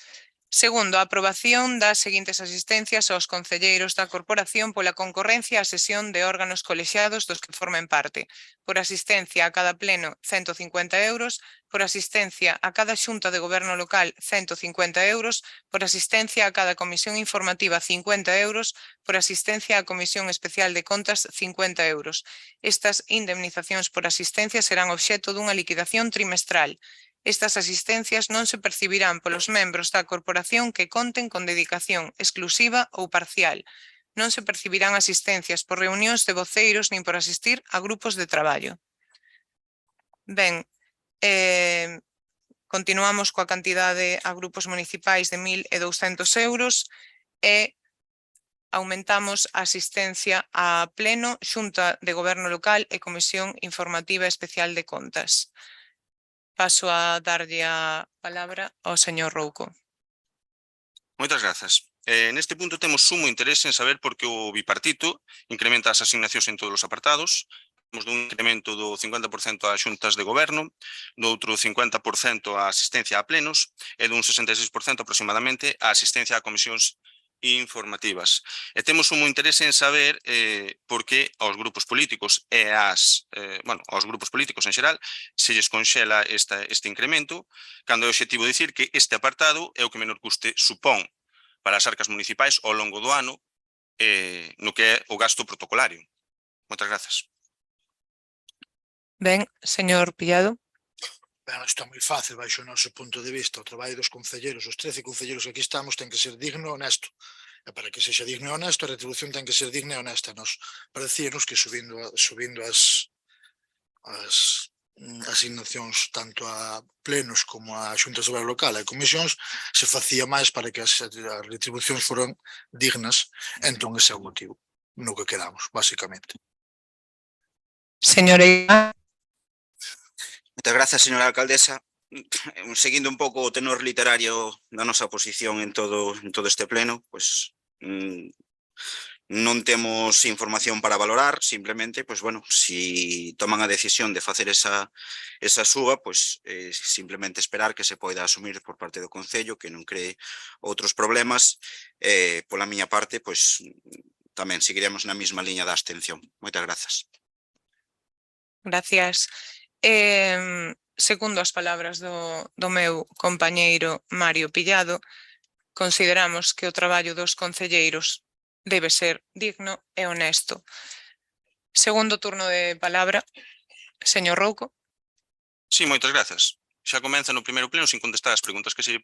Segundo, a aprobación das seguintes asistencias aos concelleiros da corporación pola concorrencia á sesión de órganos colexiados dos que formen parte. Por asistencia a cada pleno, 150 euros. Por asistencia a cada xunta de goberno local, 150 euros. Por asistencia a cada comisión informativa, 50 euros. Por asistencia á Comisión Especial de Contas, 50 euros. Estas indemnizacións por asistencia serán obxecto dunha liquidación trimestral. Estas asistencias non se percibirán polos membros da corporación que conten con dedicación exclusiva ou parcial. Non se percibirán asistencias por reunións de voceiros nin por asistir a grupos de traballo. Ben, continuamos coa cantidade a grupos municipais de 1.200 euros e aumentamos a asistencia a pleno, xunta de goberno local e comisión informativa especial de contas. Paso a darlle a palabra ao señor Rouco. Moitas grazas. Neste punto temos sumo interese en saber por que o bipartito incrementa as asignacións en todos os apartados. Temos dun incremento do 50% a xuntas de goberno, do outro 50% a asistencia a plenos e dun 66% aproximadamente a asistencia a comisións informativas. E temos un interese en saber por que aos grupos políticos e aos grupos políticos en xeral se lles conxela este incremento, cando é o obxectivo dicir que este apartado é o que menor custe supón para as arcas municipais ao longo do ano no que é o gasto protocolario. Moitas grazas. Ben, señor Pillado. Ben, isto é moi fácil, baixo o noso punto de vista. O traballo dos concelleiros, os 13 concelleiros que aquí estamos, ten que ser digno e honesto. E para que sexa digno e honesto, a retribución ten que ser digna e honesta. Nos parecíanos que subindo as asignacións tanto a plenos como a xuntas de goberno local e comisións se facía máis para que as retribucións foran dignas. Entón, ese é o motivo no que quedamos, basicamente. Señora. Moitas grazas, señora alcaldesa. Seguindo un pouco o tenor literario da nosa posición en todo este pleno, pois non temos información para valorar, simplemente, pois bueno, si toman a decisión de facer esa suba, pois simplemente esperar que se poida asumir por parte do Concello, que non cree outros problemas. Pola miña parte, pois tamén seguiremos na mesma liña da abstención. Moitas grazas. Gracias. Segundo as palabras do meu compañeiro Mario Pillado, consideramos que o traballo dos concelleiros debe ser digno e honesto. Segundo turno de palabra, señor Rouco. Sí, moitas grazas. Xa comeza no primeiro pleno sin contestar as preguntas que se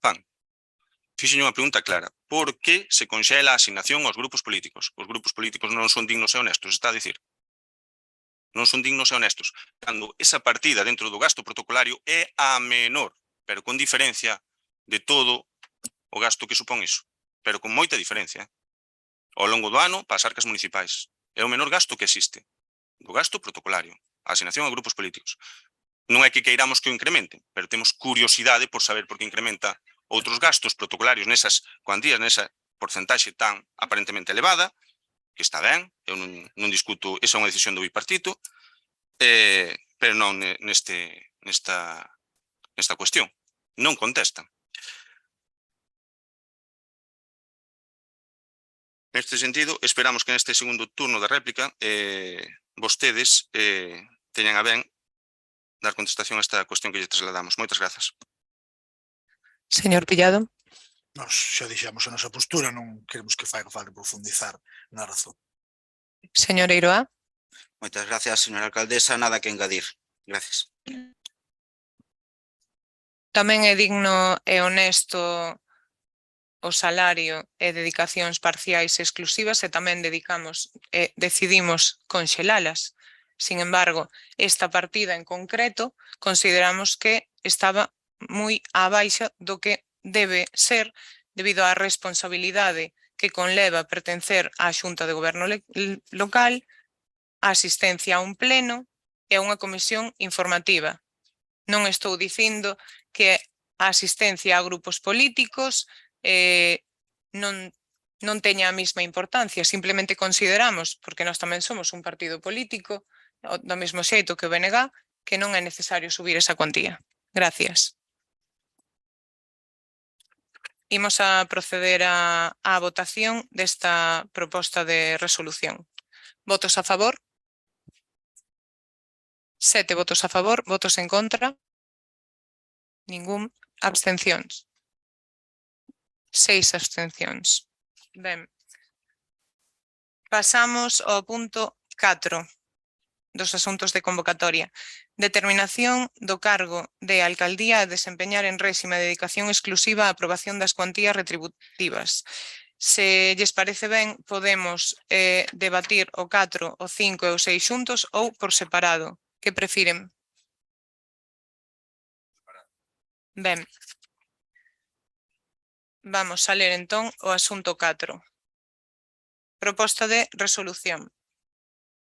fan. Fíxenlle unha pregunta clara. Por que se conxela a asignación aos grupos políticos? Os grupos políticos non son dignos e honestos, está a dicir. Non son dignos e honestos. Cando esa partida dentro do gasto protocolario é a menor, pero con diferencia de todo o gasto que supón iso. Pero con moita diferencia. Ao longo do ano, para as arcas municipais. É o menor gasto que existe. Do gasto protocolario. A asignación a grupos políticos. Non é que queiramos que o incrementen, pero temos curiosidade por saber por que incrementa outros gastos protocolarios nesas cuantías, nesa porcentaxe tan aparentemente elevada, que está ben, eu non discuto, esa é unha decisión do bipartito, pero non nesta cuestión. Non contestan. Neste sentido, esperamos que neste segundo turno da réplica vostedes teñan a ben dar contestación a esta cuestión que lle trasladamos. Moitas grazas. Señor Pillado. Nós xa dixemos a nosa postura, non queremos que faga falta profundizar na razón. Señor Eiroa. Moitas gracias, señora alcaldesa. Nada que engadir. Gracias. Tamén é digno e honesto o salario e dedicacións parciais e exclusivas e tamén decidimos conxelalas. Sin embargo, esta partida en concreto consideramos que estaba moi á baixa do que debe ser debido á responsabilidade que conleva pertencer á Xunta de Goberno local, a asistencia a un pleno e a unha comisión informativa. Non estou dicindo que a asistencia a grupos políticos non teña a mesma importancia, simplemente consideramos, porque nós tamén somos un partido político, do mesmo xeito que o BNG, que non é necesario subir esa cuantía. Gracias. Imos a proceder á votación desta proposta de resolución. Votos a favor? 7 votos a favor, votos en contra? Ningún. Abstencións? 6 abstencións. Ben. Pasamos ao punto 4 dos asuntos de convocatoria. Determinación do cargo de alcaldía a desempeñar en réxime de dedicación exclusiva a aprobación das cuantías retributivas. Se lles parece ben, podemos debatir o 4, o 5 e o 6 xuntos ou por separado. Que prefiren? Ben. Vamos a ler entón o asunto 4. Proposta de resolución.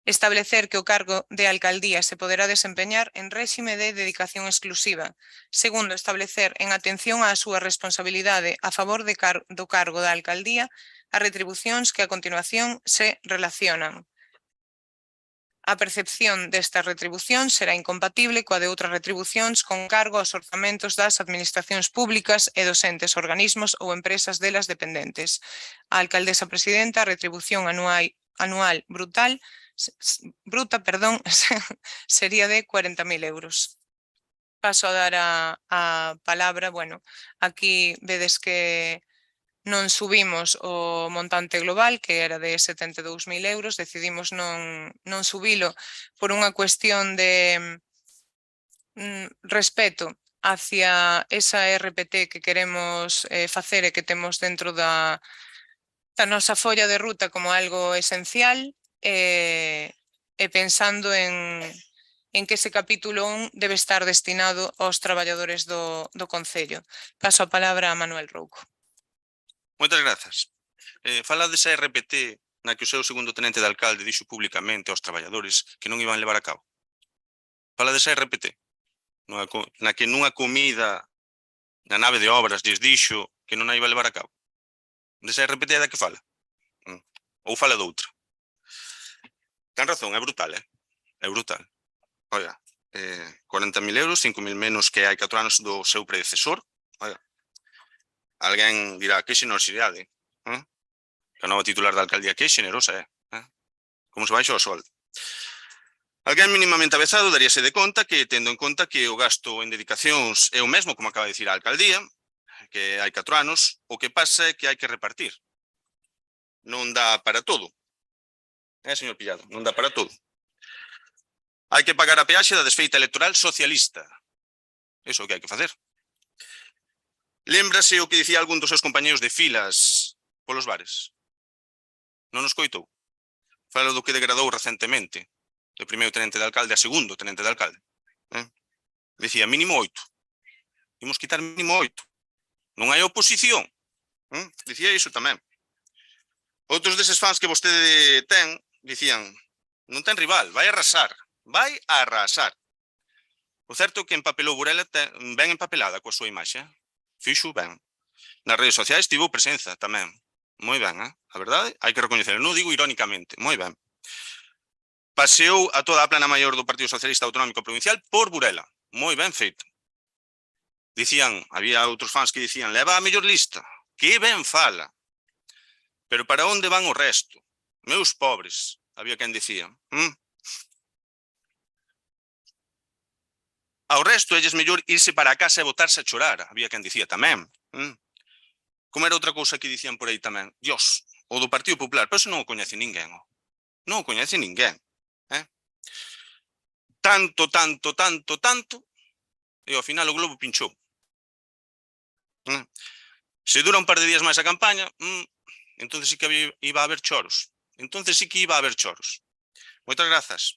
Establecer que o cargo de alcaldía se poderá desempeñar en réxime de dedicación exclusiva. Segundo, establecer en atención á súa responsabilidade a favor do cargo da alcaldía as retribucións que a continuación se relacionan. A percepción destas retribucións será incompatible coa de outras retribucións con cargo aos orzamentos das administracións públicas e dos entes, organismos ou empresas delas dependentes. A alcaldesa presidenta, a retribución anual bruta, sería de 40.000 euros. Paso a dar a palabra, aquí vedes que non subimos o montante global, que era de 72.000 euros, decidimos non subilo por unha cuestión de respeto hacia esa RPT que queremos facer e que temos dentro da nosa folla de ruta como algo esencial e pensando en que ese capítulo 1 debe estar destinado aos traballadores do Concello. Paso a palabra a Manuel Rouco. Moitas grazas. Fala desa RPT na que o seu segundo tenente de alcalde dixo públicamente aos traballadores que non iban levar a cabo. Fala desa RPT na que nunha comida na nave de obras lles dixo que non a iba a levar a cabo. Desa RPT é da que fala? Ou fala doutra? Ten razón, é brutal, é brutal. Oiga, 40.000 euros, 5.000 menos que hai 4 anos do seu predecesor. Oiga, alguén dirá, que xenerosidade, que a nova titular da alcaldía, que xenerosa é, como se baixa o sol. Alguén minimamente avezado daríase de conta que, tendo en conta que o gasto en dedicacións é o mesmo, como acaba de dicir a alcaldía, que hai 4 anos, o que pasa é que hai que repartir. non dá para todo. Señor Pillado, non dá para todo. Hai que pagar a peaxe da desfeita electoral socialista. Iso é o que hai que facer. Lémbrase o que dicía algún dos seus compañeros de filas polos bares? Non nos coitou? Falo do que degradou recentemente, do primeiro tenente de alcalde a segundo tenente de alcalde. Dicía mínimo 8. Imos quitar mínimo 8. Non hai oposición. Dicía iso tamén. Outros deses fans que vostede ten, dicían, non ten rival, vai arrasar. Vai arrasar. O certo é que empapelou Burela ben empapelada coa súa imaxe. Fixo ben. Nas redes sociais tivo presenza tamén. Moi ben, a verdade, hai que recoñecer. Non digo irónicamente, moi ben. Paseou a toda a plana maior do Partido Socialista Autonómico Provincial por Burela. Moi ben feito. Dicían, había outros fans que dicían, leva a mellor lista. Que ben fala. Pero para onde van o resto? Meus pobres, había quen dicía. Ao resto, elles mellor irse para a casa e botarse a chorar, había quen dicía tamén. Como era outra cousa que dicían por aí tamén? Dios, o do Partido Popular, pero eso non o coñece ninguén. Non o coñece ninguén. Tanto, e ao final o globo pinchou. Se dura un par de días máis a campaña, entonces sí que iba a haber choros. Moitas grazas.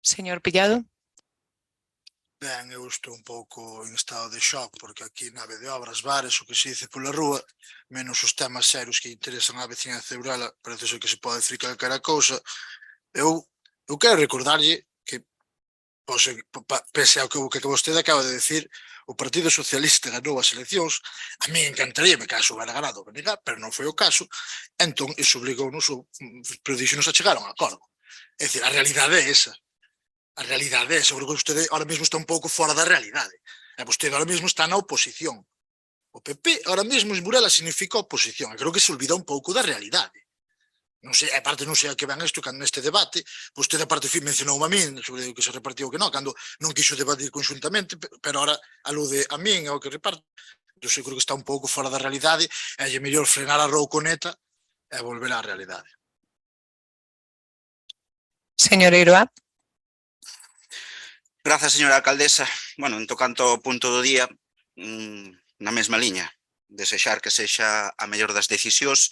Señor Pillado. Ben, eu estou un pouco en estado de shock, porque aquí nave de obras, bares, o que se dice pola rúa, menos os temas serios que interesan a veciñanza de Burela, parece ser que se pode decir calquera cousa. Eu quero recordarlle que, pese ao que vostede acaba de decir, o Partido Socialista ganou as eleccións, a mí encantaríame que caso hubiera ganado, pero non foi o caso, entón iso obligounos, predixonos a chegar a un acordo. É dicir, a realidade é esa. A realidade é, seguro que vostede ahora mesmo está un pouco fora da realidade. E vostede ahora mesmo está na oposición. O PP ahora mesmo en Burela significa oposición. E creo que se olvida un pouco da realidade. Non sei, aparte non sei a que ven isto cando neste debate, vostede aparte mencionou a min sobre o que se repartiu o que non, cando non quixo debatir conxuntamente, pero ahora alude a min ao que reparte. Eu creo que está un pouco fora da realidade e é mellor frenar a rouconeta e volver á realidade. Señor Eiroa. Grazas, señora alcaldesa. Bueno, en tocante ao punto do día, na mesma liña, desexar que sexa a mellor das decisións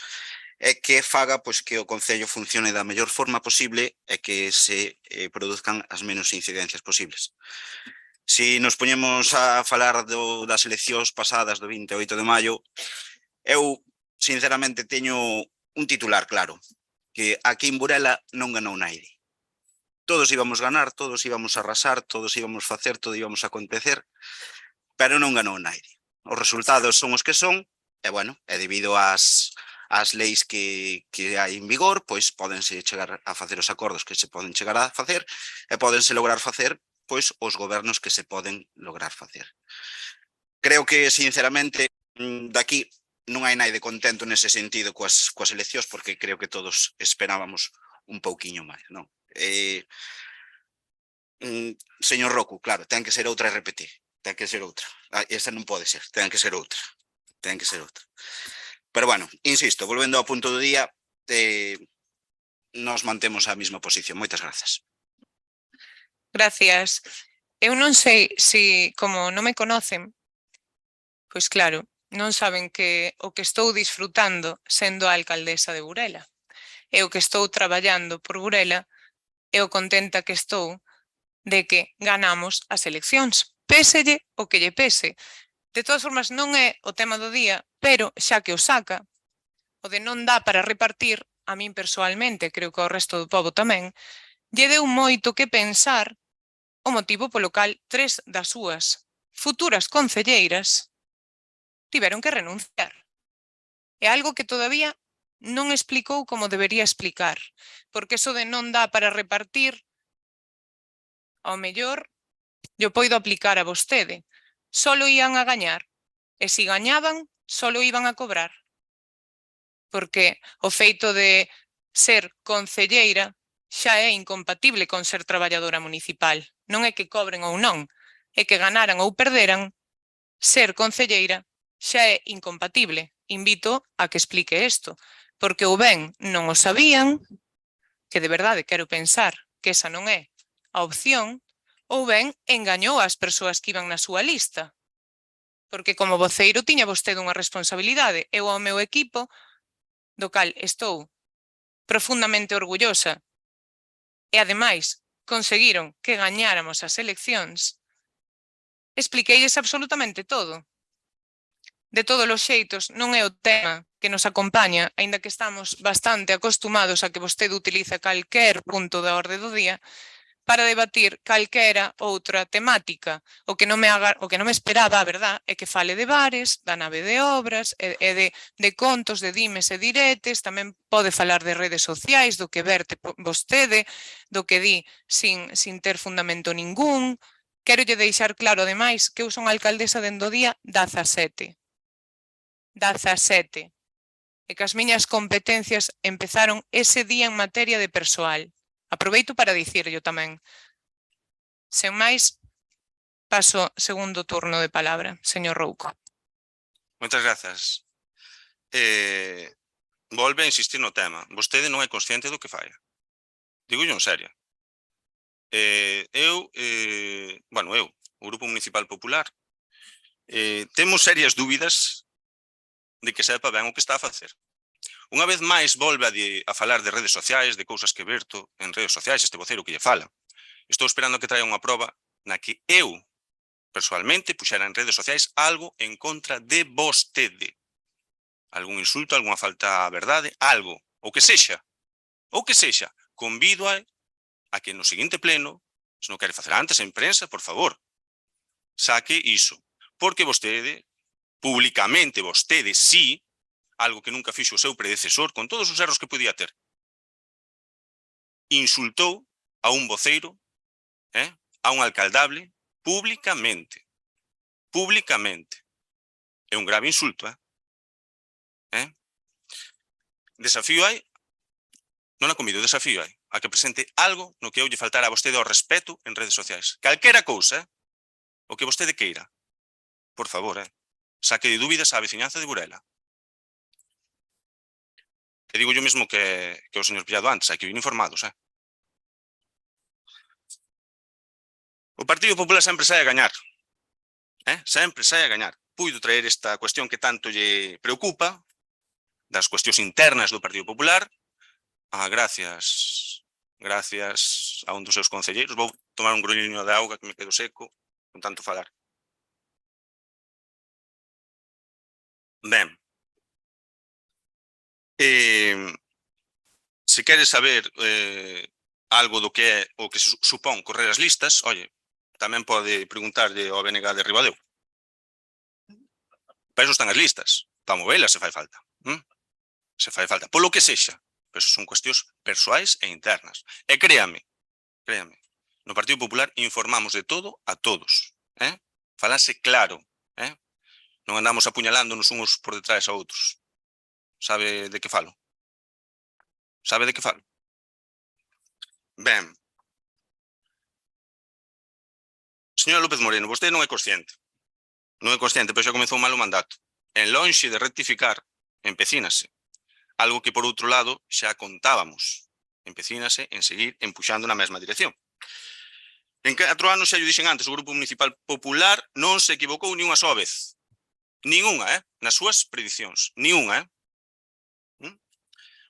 e que faga que o Concello funcione da mellor forma posible e que se produzcan as menos incidencias posibles. Si nos poñemos a falar das eleccións pasadas do 28 de maio, eu, sinceramente, teño un titular claro, que aquí en Burela non ganou naide. Todos íbamos ganar, todos íbamos a arrasar, todos íbamos facer, todo íbamos a acontecer, pero non ganou naide. Os resultados son os que son, e, bueno, e debido ás leis que hai en vigor, pois pódense chegar a facer os acordos que se poden chegar a facer e pódense lograr facer, pois, os gobernos que se poden lograr facer. Creo que, sinceramente, daqui non hai naide contento nese sentido coas eleccións, porque creo que todos esperábamos un pouquiño máis, non? Señor Roku, claro, ten que ser outra e repetir, ten que ser outra. Esta non pode ser, ten que ser outra. Pero, bueno, insisto, volvendo ao punto do día, nos mantemos a mesma posición. Moitas grazas. Gracias. Eu non sei se, como non me conocen, pois claro, non saben que o que estou disfrutando sendo a alcaldesa de Burela e o que estou traballando por Burela e o contenta que estou de que ganamos as eleccións, péselle o que lle pese. De todas formas, non é o tema do día, pero xa que o saca, o de non dá para repartir, a min persoalmente, creo que ao resto do pobo tamén, lle deu moito que pensar o motivo polo cal 3 das súas futuras concelleiras tiveron que renunciar. É algo que todavía non explicou como debería explicar, porque eso de non dá para repartir, ao mellor, yo poido aplicar a vostede. Solo ían a gañar, e se gañaban, solo iban a cobrar. Porque o feito de ser concelleira xa é incompatible con ser traballadora municipal. Non é que cobren ou non, é que ganaran ou perderan, ser concelleira xa é incompatible. invito a que explique isto, porque ou ben non o sabían, que de verdade quero pensar que esa non é a opción, ou ben engañou as persoas que iban na súa lista. Porque como voceiro tiña vostede unha responsabilidade. Eu ao meu equipo, do cal estou profundamente orgullosa, e ademais conseguiron que gañáramos as eleccións, expliqueilles absolutamente todo. De todos os xeitos, non é o tema que nos acompaña, aínda que estamos bastante acostumados a que vostede utiliza calquer punto da orde do día para debatir calquera outra temática. O que non me esperaba, a verdad, é que fale de bares, da nave de obras, e de contos, de dimes e diretes, tamén pode falar de redes sociais, do que verte vostede, do que di sin ter fundamento ningún. Quero lle deixar claro, ademais, que eu son alcaldesa dende o día 17. 17. E que as miñas competencias empezaron ese día en materia de persoal. Aproveito para dicirlo tamén. Sen máis, paso segundo turno de palabra, señor Rouco. Moitas grazas. Volve a insistir no tema. Vostede non é consciente do que fai. Digo yo en serio. O Grupo Municipal Popular, temos serias dúbidas de que sepa ben o que está a facer. Unha vez máis volve a falar de redes sociais, de cousas que verto en redes sociais, este voceiro que lle fala. Estou esperando que traia unha proba na que eu, persoalmente, puxera en redes sociais algo en contra de vostede. Algún insulto, algunha falta á verdade, algo, o que sexa. Convido a que no seguinte pleno, se non quere facer antes en prensa, por favor, saque iso. Porque vostede, públicamente, vostede sí, algo que nunca fixo o seu predecesor, con todos os erros que podía ter, insultou a un voceiro, a un alcaldable, públicamente. É un grave insulto, Desafío hai, non a convido, desafío hai, a que presente algo no que eu lle faltara a vostede ao respeto en redes sociais. Calquera cousa, o que vostede queira. Por favor, saque de dúbidas á veciñanza de Burela. E digo yo mesmo que o señor Pillado antes, hai que vir informados, O Partido Popular sempre sai a gañar. Sempre sai a gañar. Puido traer esta cuestión que tanto lle preocupa, das cuestións internas do Partido Popular, gracias a un dos seus concelleiros. Vou tomar un groliño de auga que me quedo seco con tanto falar. Ben, se queres saber algo do que é o que se supón correr as listas, tamén pode preguntarlle ao BNG de Ribadeo. Para iso están as listas, para movelas se fai falta. Polo que sexa, pero son cuestións persoais e internas. E créame, no Partido Popular informamos de todo a todos. Falase claro, non andamos apuñalándonos uns por detrás a outros. Sabe de que falo? Ben. Señora López Moreno, vostede non é consciente, pero xa comezou mal o mandato. En lonxe de rectificar, empecínase. Algo que, por outro lado, xa contábamos. Empecínase en seguir empuxando na mesma dirección. En 4 anos, xa lle dixen antes, o Grupo Municipal Popular non se equivocou ni unha soa vez. Ningunha, nas súas predicións. Ningunha,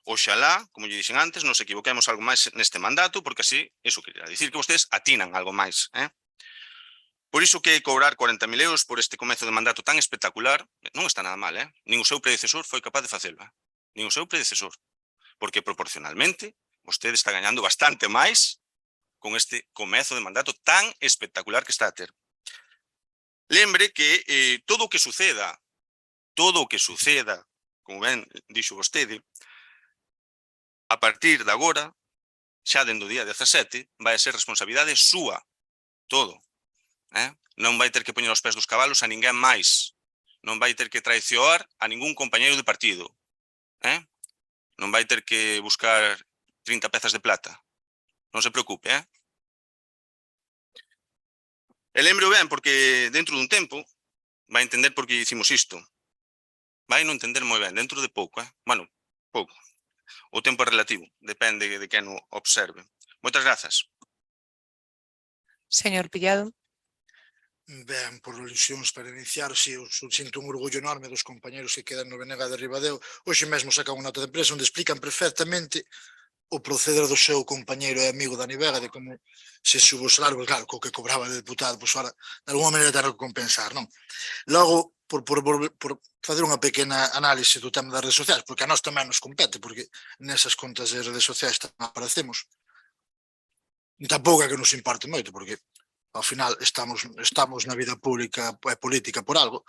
Oxalá, como lle dixen antes, nos equivoquemos algo máis neste mandato, porque así, iso quería dicir que vostedes atinan algo máis, Por iso que cobrar 40.000 euros por este comezo de mandato tan espectacular, non está nada mal, Nin o seu predecesor foi capaz de facelo, Nin o seu predecesor. Porque proporcionalmente, vostede está gañando bastante máis con este comezo de mandato tan espectacular que está a ter. Lembre que todo o que suceda, como ben dixo vostede, a partir de agora, xa dende o día 17, vai ser responsabilidade súa, todo. Non vai ter que poñer os pés dos cabalos a ninguén máis. Non vai ter que traicionar a ningún compañeiro de partido. Non vai ter que buscar 30 pezas de plata. Non se preocupe, E lembre ben, porque dentro dun tempo vai entender por que hicimos isto. vai non entender moi ben, dentro de pouco, bueno, pouco. O tempo é relativo, depende de quen o observe. Moitas grazas. Señor Pillado. Ben, por alusións para iniciar, si, eu sinto un orgullo enorme dos compañeros que quedan no Benega de Ribadeo. Hoxe mesmo sacan unha nota de prensa onde explican perfectamente o proceder do seu compañeiro e amigo Dani Vega de como se subo o salario, claro, co que cobraba de deputado, pois ahora, de alguma maneira, terá que compensar, non? Logo, por facer unha pequena análise do tema das redes sociais, porque a nós tamén nos compete, porque nesas contas de redes sociais tamén aparecemos. Tampouco é que nos importe moito, porque ao final estamos na vida pública e política por algo,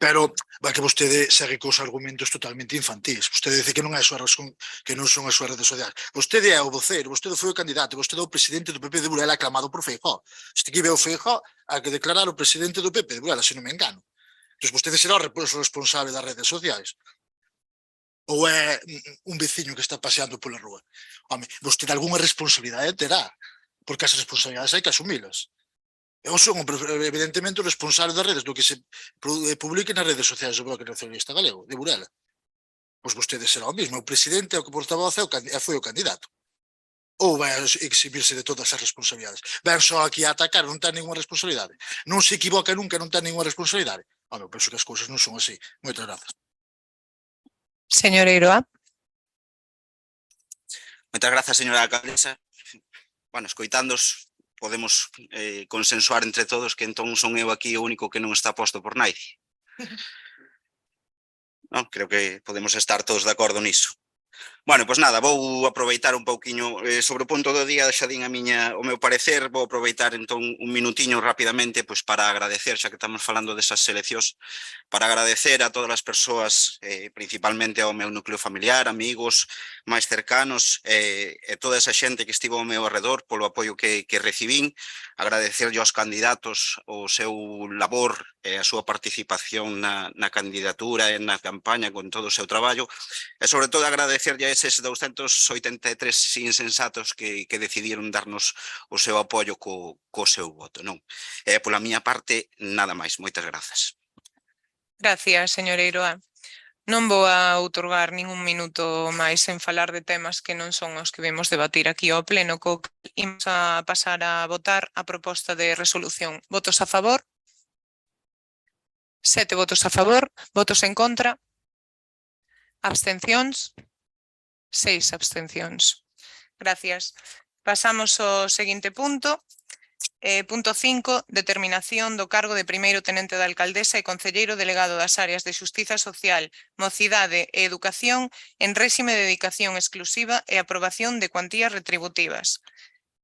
pero vai que vostede segue cos argumentos totalmente infantis. Vostede dice que non son as súas redes sociais. Vostede é o voceiro, vostede foi o candidato, vostede é o presidente do PP de Burela aclamado por Feijóo. Este que ve o Feijóo a que declarar o presidente do PP de Burela, se non me engano. Entón, vostede será o responsable das redes sociais. Ou é un veciño que está paseando pola rúa? Home, vostede algunha responsabilidade terá, porque as responsabilidades hai que asumilas. Eu son, evidentemente, o responsable das redes do que se publique nas redes sociais do Bloque Nacionalista Galego, de Burela. Pois vostede será o mesmo, o presidente é o que portavoz e foi o candidato. Ou vai exhibirse de todas as responsabilidades? Ven só aquí a atacar, non ten ninguna responsabilidade. Non se equivoca nunca, non ten ninguna responsabilidade. Home, eu penso que as cousas non son así. Moitas grazas. Señor Eiroa. Moitas grazas, señora alcaldesa. Bueno, escoitándos, podemos consensuar entre todos que entón son eu aquí o único que non está posto por naide. Non, creo que podemos estar todos de acordo niso. Bueno, pois nada, vou aproveitar un pouquiño sobre o punto do día, xa din o meu parecer, vou aproveitar entón un minutiño rapidamente pois para agradecer, xa que estamos falando desas seleccións, para agradecer a todas as persoas, principalmente ao meu núcleo familiar, amigos máis cercanos e toda esa xente que estivo ao meu arredor polo apoio que recibín, agradecerlle aos candidatos o seu labor e a súa participación na candidatura e na campaña con todo o seu traballo e sobre todo agradecerlle a eses 283 insensatos que decidiron darnos o seu apoio co seu voto, non? Pola miña parte, nada máis. Moitas grazas. Gracias, señor Eiroa. Non vou a outorgar ningún minuto máis en falar de temas que non son os que vemos debatir aquí ao pleno, co que imos a pasar a votar a proposta de resolución. Votos a favor? 7 votos a favor. Votos en contra? Abstencións? 6 abstencións. Gracias. Pasamos ao seguinte punto. Punto 5, determinación do cargo de primeiro tenente da alcaldesa e concelleiro delegado das áreas de Xustiza Social, Mocidade e Educación en réxime de dedicación exclusiva e aprobación de cuantías retributivas.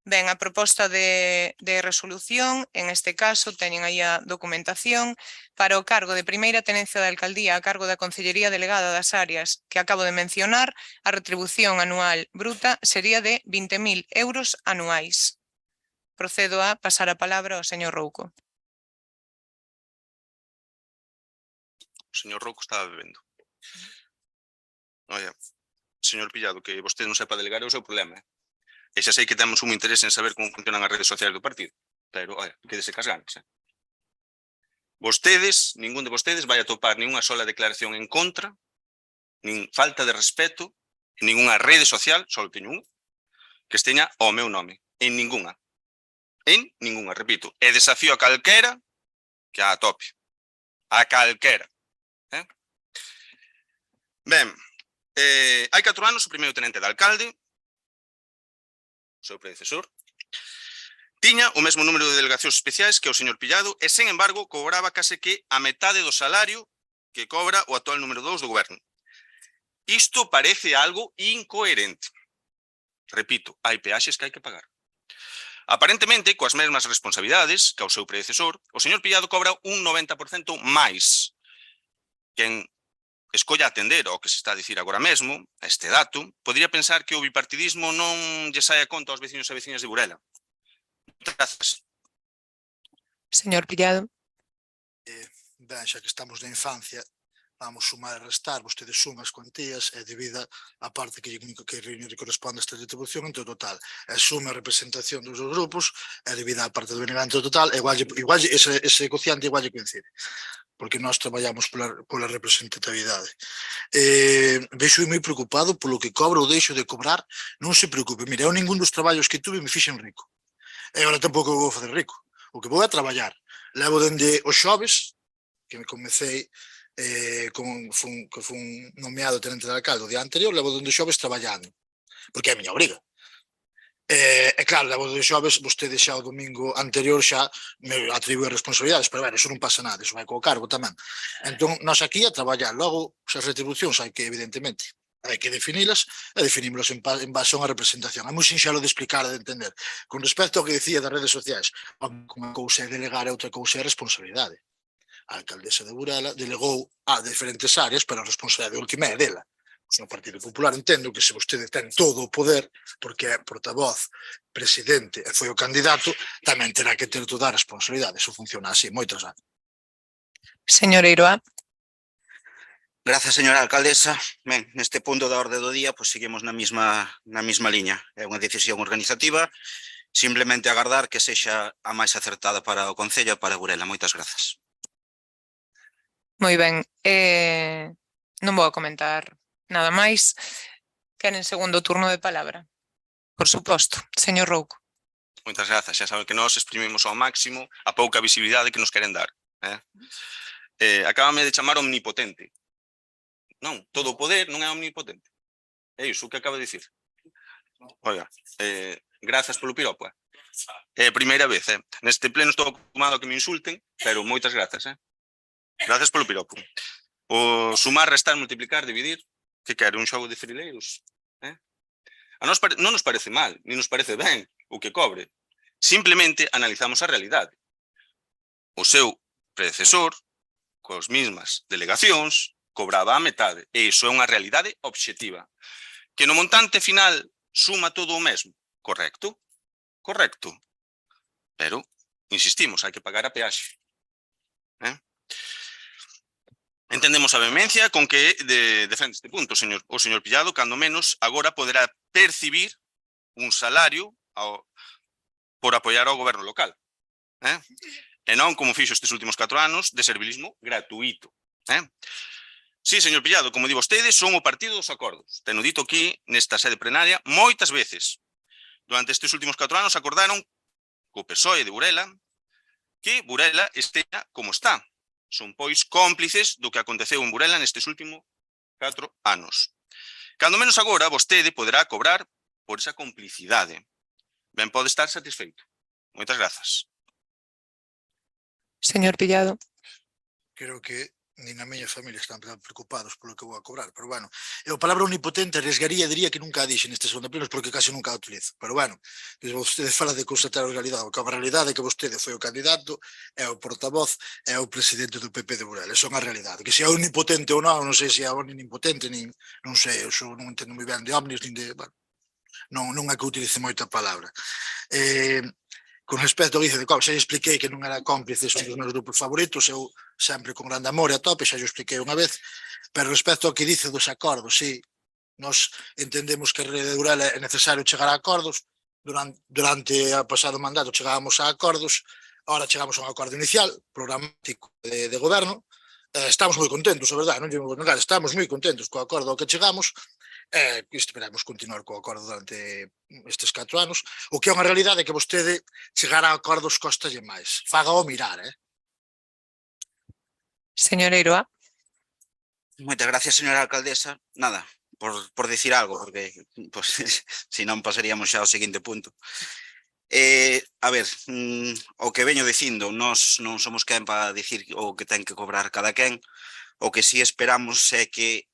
Ben, a proposta de resolución, en este caso, teñen aí a documentación para o cargo de primeira tenencia da alcaldía a cargo da Concellería Delegada das áreas que acabo de mencionar, a retribución anual bruta sería de 20.000 euros anuais. Procedo a pasar a palabra ao señor Rouco. O señor Rouco estaba bebendo. Oia, señor Pillado, que vostede non sepa delegar é o seu problema. E xa sei que temos un interés en saber como funcionan as redes sociais do partido, pero, oia, quédese cas ganas. Vostedes, ningún de vostedes vai atopar nin unha sola declaración en contra, nin falta de respeto, en ninguna rede social, só teño unha, que esteña ao meu nome. En ninguna. En ninguna, repito. E desafío a calquera que a atope. A calquera. Ben, hai 4 anos o primeiro tenente de alcalde, o seu predecesor, tiña o mesmo número de delegacións especiais que o señor Pillado e, sen embargo, cobraba case que a metade do salario que cobra o actual número 2 do goberno. Isto parece algo incoherente. Repito, hai peaxes que hai que pagar. Aparentemente, coas mesmas responsabilidades que ao seu predecesor, o señor Pillado cobra un 90% máis. Quen escolla atender ao que se está a dicir agora mesmo, a este dato, podría pensar que o bipartidismo non lle sae a conta aos veciños e veciñas de Burela. Grazas. Señor Pillado. Ben, xa que estamos na infancia, vamos sumar e restar, vostedes suman as cuantías e divida a parte que lle corresponde a esta retribución entre o total. E suma a representación dos dos grupos e divida a parte do beneficio total, e igual ese cociente igual lle coincide, porque nós traballamos pola representatividade. Vexo moi preocupado polo que cobro ou deixo de cobrar, non se preocupe, mire, eu ningún dos traballos que tuve me fixen rico, e agora tampouco vou facer rico, o que vou é traballar. Levo dende os xoves, que me comecei que fun nomeado tenente de alcalde o día anterior, levo dende os xoves traballando, porque é a miña obriga. E claro, levo dende os xoves, vostede xa o domingo anterior xa me atribúe responsabilidades, pero bueno, eso non pasa nada, eso vai co cargo tamén. Entón, nós aquí a traballar, logo, as retribucións hai que, evidentemente, hai que definilas e definimos en base a unha representación. É moi sinxelo de explicar e de entender. Con respecto ao que dicía das redes sociais, unha cousa é delegar e outra cousa é responsabilidade. A alcaldesa de Burela delegou a diferentes áreas, pero a responsabilidade última é dela. No Partido Popular entendo que se vostede ten todo o poder, porque é portavoz, presidente e foi o candidato, tamén terá que ter toda a responsabilidade. Eso funciona así. Moitas gracias. Señor Eiroa. Grazas, señora alcaldesa. Ben, neste punto da orde do día, pois seguimos na mesma liña. É unha decisión organizativa, simplemente agardar que sexa a máis acertada para o Concello e para Burela. Moitas grazas. Moi ben. Non vou a comentar nada máis. Queren segundo turno de palabra? Por suposto. Señor Rouco. Moitas grazas, xa saben que nós exprimimos ao máximo a pouca visibilidade que nos queren dar. Acábame de chamar omnipotente. Non, todo o poder non é omnipotente. É iso que acaba de dicir. Oiga, grazas polo piropo. É a primeira vez, neste pleno estou acostumado a que me insulten, pero moitas grazas, Grazas polo piropo. O sumar, restar, multiplicar, dividir, que quere un xogo de frileiros? A nós non nos parece mal, ni nos parece ben o que cobre. Simplemente analizamos a realidade. O seu predecesor, coas mesmas delegacións, cobraba a metade, e iso é unha realidade obxectiva. Que no montante final suma todo o mesmo, correcto? Correcto. Pero, insistimos, hai que pagar a peaxe. Entendemos a vehemencia con que defende este punto o señor Pillado, cando menos agora poderá percibir un salario por apoiar ao goberno local. E non como fixo estes últimos 4 anos de servilismo gratuito. Sí, señor Pillado, como di vostede, son o partido dos acordos. Teno dito aquí, nesta sede plenaria, moitas veces. Durante estes últimos 4 anos acordaron co PSOE de Burela que Burela esteña como está. Son, pois, cómplices do que aconteceu en Burela nestes últimos 4 anos. Cando menos agora, vostede poderá cobrar por esa complicidade. Ben pode estar satisfeito. Moitas grazas. Señor Pillado. Creo que ni na miña familia están preocupados polo que vou a cobrar, pero bueno, eu a palabra omnipotente arriesgaría, diría que nunca a dixen nestes segundo plenos porque casi nunca a utilizo, pero bueno, vostede fala de constatar a realidade, o que a realidade é que vostede foi o candidato, é o portavoz, é o presidente do PP de Burela, eso é unha realidade, que se é omnipotente ou non sei se é omnipotente, non sei, eu non entendo moi ben de omnis, nin de, bueno, non é que utilice moita palabra. Con respecto ao que dice de xa expliquei que non era cómplices un dos meus grupos favoritos, eu sempre con grande amor e a tope, xa yo expliquei unha vez, pero respecto ao que dice dos acordos, sí, nós entendemos que de Burela é necesario chegar a acordos, durante o pasado mandato chegábamos a acordos, agora chegamos a un acordo inicial, programático de goberno, estamos moi contentos, a verdade, non digo negar, estamos moi contentos co acordo ao que chegamos, esperamos continuar co acordo durante estes 4 anos. O que é unha realidade é que vostede chegar a acordos costalle máis. Fágao mirar, Señor Eiroa. Moitas gracias, señora alcaldesa. Nada, por dicir algo, porque se non pasaríamos xa ao seguinte punto. A ver, o que veño dicindo, nós non somos quen para dicir o que ten que cobrar cada quen. O que sí esperamos é que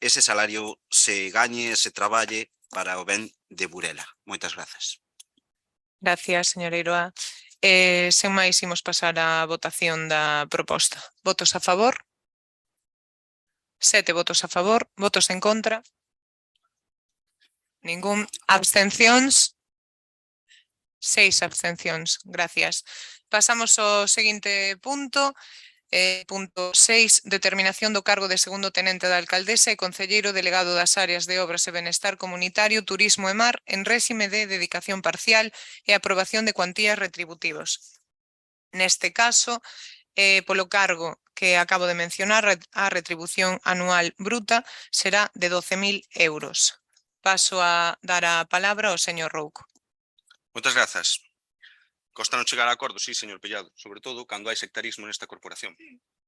ese salario se gañe, se traballe para o ben de Burela. Moitas grazas. Gracias, señor Eiroa. Sen máis, imos pasar á votación da proposta. Votos a favor? 7 votos a favor. Votos en contra? Ningún. Abstencións? 6 abstencións. Gracias. Pasamos ao seguinte punto. Punto 6. Determinación do cargo de segundo tenente da alcaldesa e concelleiro delegado das áreas de obras e benestar comunitario, turismo e mar en réxime de dedicación parcial e aprobación de cuantías retributivos. Neste caso, polo cargo que acabo de mencionar, a retribución anual bruta será de 12.000 euros. Paso a dar a palabra ao señor Rouco. Moitas grazas. Costa non chegar a acordos, sí, señor Pellado, sobre todo cando hai sectarismo nesta corporación.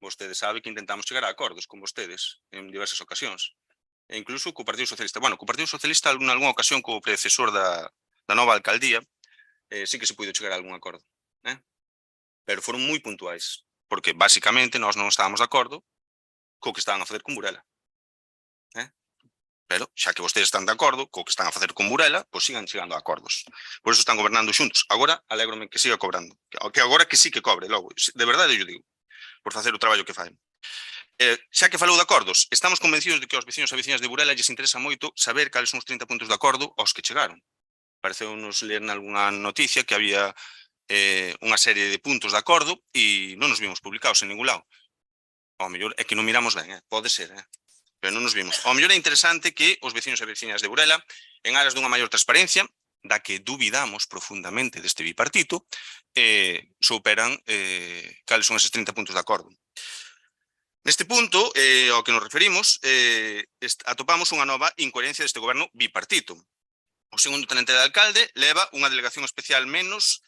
Vostede sabe que intentamos chegar a acordos con vostedes en diversas ocasións. E incluso co Partido Socialista. Bueno, co Partido Socialista en algunha ocasión co predecesor da nova alcaldía sí que se puido chegar a algún acordo. Pero foron moi puntuais, porque basicamente nós non estábamos de acordo co que estaban a facer con Burela. Pero, xa que vostedes están de acordo co que están a facer con Burela, pois sigan chegando a acordos. Por eso están gobernando xuntos. Agora, alégrome que siga cobrando. Que agora que sí que cobre, logo. De verdade, eu digo, por facer o traballo que fai. Xa que falou de acordos, estamos convencidos de que aos veciños e veciñas de Burela lles interesa moito saber cales son os 30 puntos de acordo aos que chegaron. Pareceu-nos ler nalgúna noticia que había unha serie de puntos de acordo e non nos vimos publicados en ningún lado. Ao mellor é que non miramos ben, pode ser, pero non nos vimos. Ao mellor é interesante que os veciños e veciñas de Burela, en aras dunha maior transparencia, da que dubidamos profundamente deste bipartito, superan cales son eses 30 puntos de acordo. Neste punto, ao que nos referimos, atopamos unha nova incoherencia deste goberno bipartito. O segundo tenente de alcalde leva unha delegación especial menos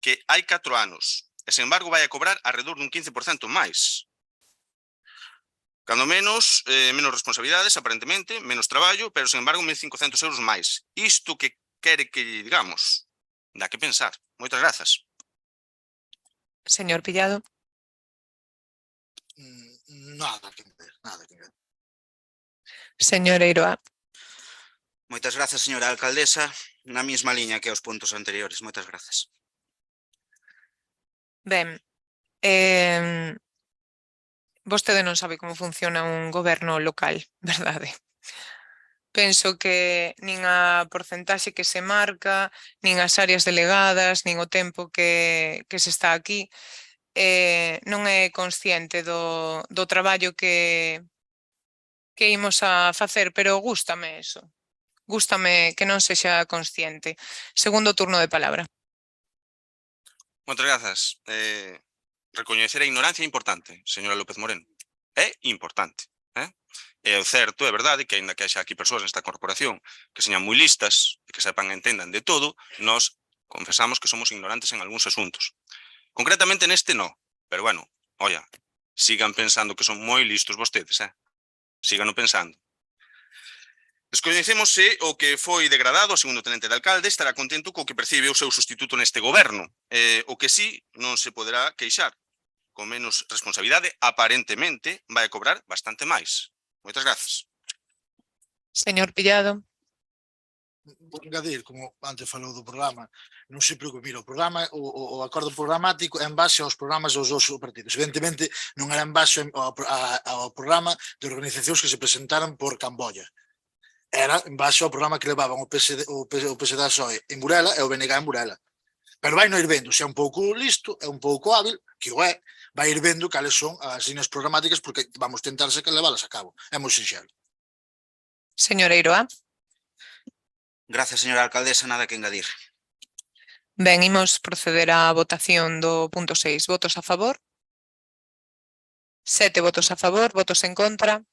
que hai 4 anos, e, sen embargo, vai a cobrar alrededor dun 15% máis. Cando menos responsabilidades, aparentemente, menos traballo, pero, sen embargo, 1.500 euros máis. Isto que quere que digamos? Dá que pensar. Moitas grazas. Señor Pillado. Nada que ver, nada que ver. Señor Eiroa. Moitas grazas, señora alcaldesa. Na mesma liña que aos puntos anteriores. Moitas grazas. Ben, vostede non sabe como funciona un goberno local, verdade? Penso que nin a porcentaxe que se marca, nin as áreas delegadas, nin o tempo que se está aquí, non é consciente do traballo que imos a facer, pero gústame eso. Gústame que non sexa consciente. Segundo turno de palabra. Moitas grazas. Recoñecer a ignorancia é importante, señora López Moreno. É importante. É certo, é verdade, que ainda que haxa aquí persoas nesta corporación que señan moi listas e que sepan e entendan de todo, nós confesamos que somos ignorantes en algúns asuntos. Concretamente neste no, pero bueno, olla, sigan pensando que son moi listos vostedes, síganlo pensando. Descoñecemos se o que foi degradado, o segundo tenente de alcalde, estará contento co que percibe o seu sustituto neste goberno. O que sí non se poderá queixar. Con menos responsabilidade, aparentemente, vai a cobrar bastante máis. Moitas grazas. Señor Pillado. Vou engadir, como antes falou do programa, non se preocupe, mira, o programa, o acordo programático é en base aos programas dos dous partidos. Evidentemente, non era en base ao programa de organizacións que se presentaron por Camboya. Era en base ao programa que levaban o PSD-PSOE en Burela e o BNG en Burela. Pero vai non ir vendo, se é un pouco listo, é un pouco hábil, que o é, vai ir vendo cales son as líneas programáticas porque vamos tentarse que leválas a cabo. É moi sinxelo. Señor Eiroa. Grazas, señora alcaldesa, nada que engadir. Ben, imos proceder á votación do punto 6. Votos a favor? 7 votos a favor, votos en contra?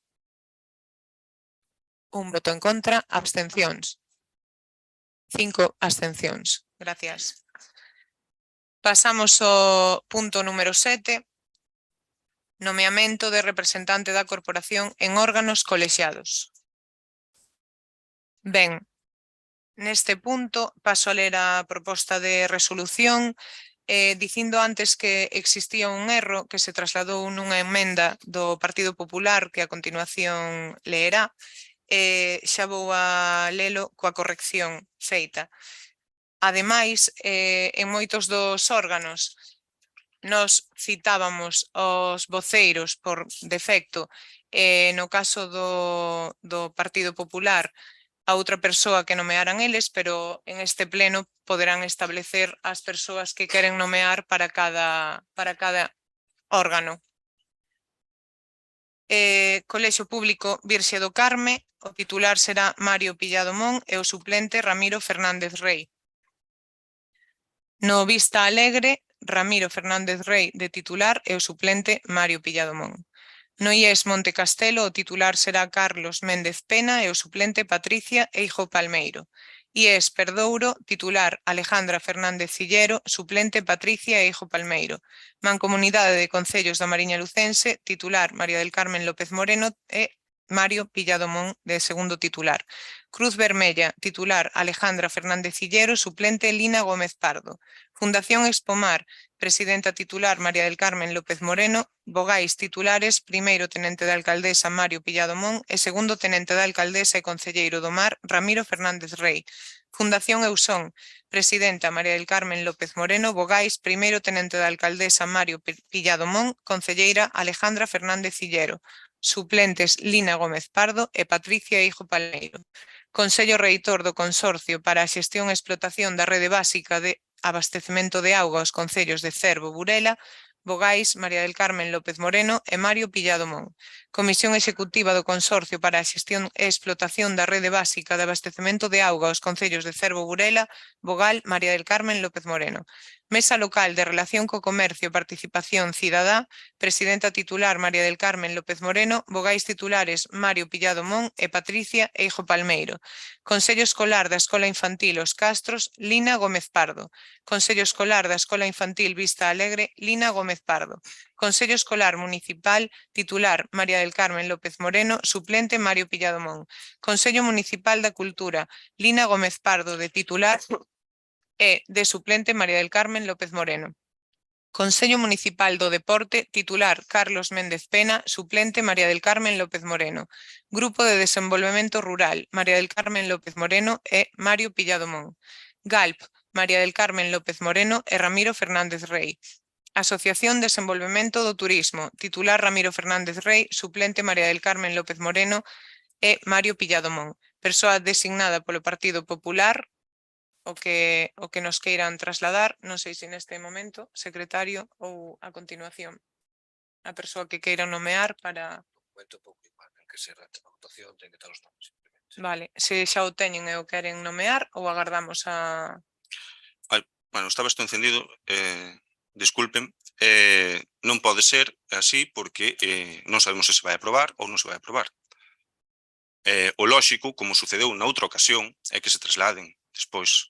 1 voto en contra, abstencións. 5 abstencións. Gracias. Pasamos ao punto número 7. Nomeamento de representante da corporación en órganos colexiados. Ben, neste punto paso a ler a proposta de resolución dicindo antes que existía un erro que se trasladou nunha emenda do Partido Popular que a continuación leerá. Xa vou a lelo coa corrección feita. Ademais, en moitos dos órganos nos citábamos os voceiros por defecto, no caso do Partido Popular a outra persoa que nomearan eles, pero en este pleno poderán establecer as persoas que queren nomear para cada órgano. Colexio Público Virxe do Carme, o titular será Mario Pillado Mon e o suplente Ramiro Fernández Rei. No Vista Alegre, Ramiro Fernández Rei de titular e o suplente Mario Pillado Mon. No IES Monte Castelo, o titular será Carlos Méndez Pena e o suplente Patricia Eijo Palmeiro. IES Perdouro, titular Alejandra Fernández Cillero, suplente Patricia Eijo Palmeiro. Mancomunidade de Concellos da Mariña Lucense, titular María del Carmen López Moreno e Mario Pillado Mon de segundo titular. Cruz Vermella, titular Alejandra Fernández Cillero, suplente Lina Gómez Pardo. Fundación Expomar, presidenta titular María del Carmen López Moreno. Vogais titulares, primeiro tenente de alcaldesa Mario Pillado Mon e segundo tenente de alcaldesa e concelleiro do Mar Ramiro Fernández Rei. Fundación Eusón, presidenta María del Carmen López Moreno. Vogais, primeiro tenente de alcaldesa Mario Pillado Mon, concelleira Alejandra Fernández Cillero. Suplentes Lina Gómez Pardo e Patricia Eijo Palmeiro. Consello Reitor do Consorcio para a Xestión e Explotación da Rede Básica de Abastecemento de Auga aos concellos de Cervo, Burela. Vogais, María del Carmen López Moreno e Mario Pillado Mon. Comisión Executiva do Consorcio para a Xestión e Explotación da Rede Básica de Abastecemento de Auga aos concellos de Cervo, Burela. Vogal, María del Carmen López Moreno. Mesa Local de Relación co Comercio e Participación Cidadá, presidenta titular María del Carmen López Moreno. Vogais titulares Mario Pillado Mon e Patricia Eijo Palmeiro. Consello Escolar da Escola Infantil Os Castros, Lina Gómez Pardo. Consello Escolar da Escola Infantil Vista Alegre, Lina Gómez Pardo. Consello Escolar Municipal, titular María del Carmen López Moreno, suplente Mario Pillado Mon. Consello Municipal da Cultura, Lina Gómez Pardo de titular e de suplente María del Carmen López Moreno. Consello Municipal do Deporte, titular Carlos Méndez Pena, suplente María del Carmen López Moreno. Grupo de Desenvolvemento Rural, María del Carmen López Moreno e Mario Pillado Mon. GALP, María del Carmen López Moreno e Ramiro Fernández Rei. Asociación Desenvolvemento do Turismo, titular Ramiro Fernández Rei, suplente María del Carmen López Moreno e Mario Pillado Mon. Persoa designada polo Partido Popular, o que nos queiran trasladar, non sei se neste momento, secretario, ou a continuación, a persoa que queira nomear para... Momento pouco igual, en que se rate a votación, ten que estar os nomes. Vale, se xa o teñen e o queren nomear ou agardamos a... Bueno, estaba isto encendido, disculpen, non pode ser así porque non sabemos se se vai aprobar ou non se vai aprobar. O lóxico, como sucedeu na outra ocasión, é que se trasladen despois.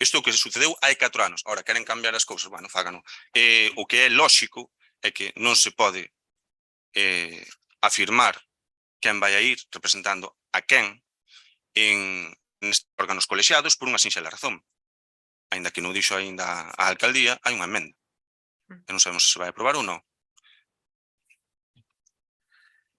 Isto é o que sucedeu hai 4 anos. Ahora, queren cambiar as cousas, bueno, fágano. O que é lóxico é que non se pode afirmar quen vai a ir representando a quen nestes órganos colexiados por unha sinxela razón. Ainda que non dixo ainda a alcaldía, hai unha emenda. E non sabemos se se vai aprobar ou non.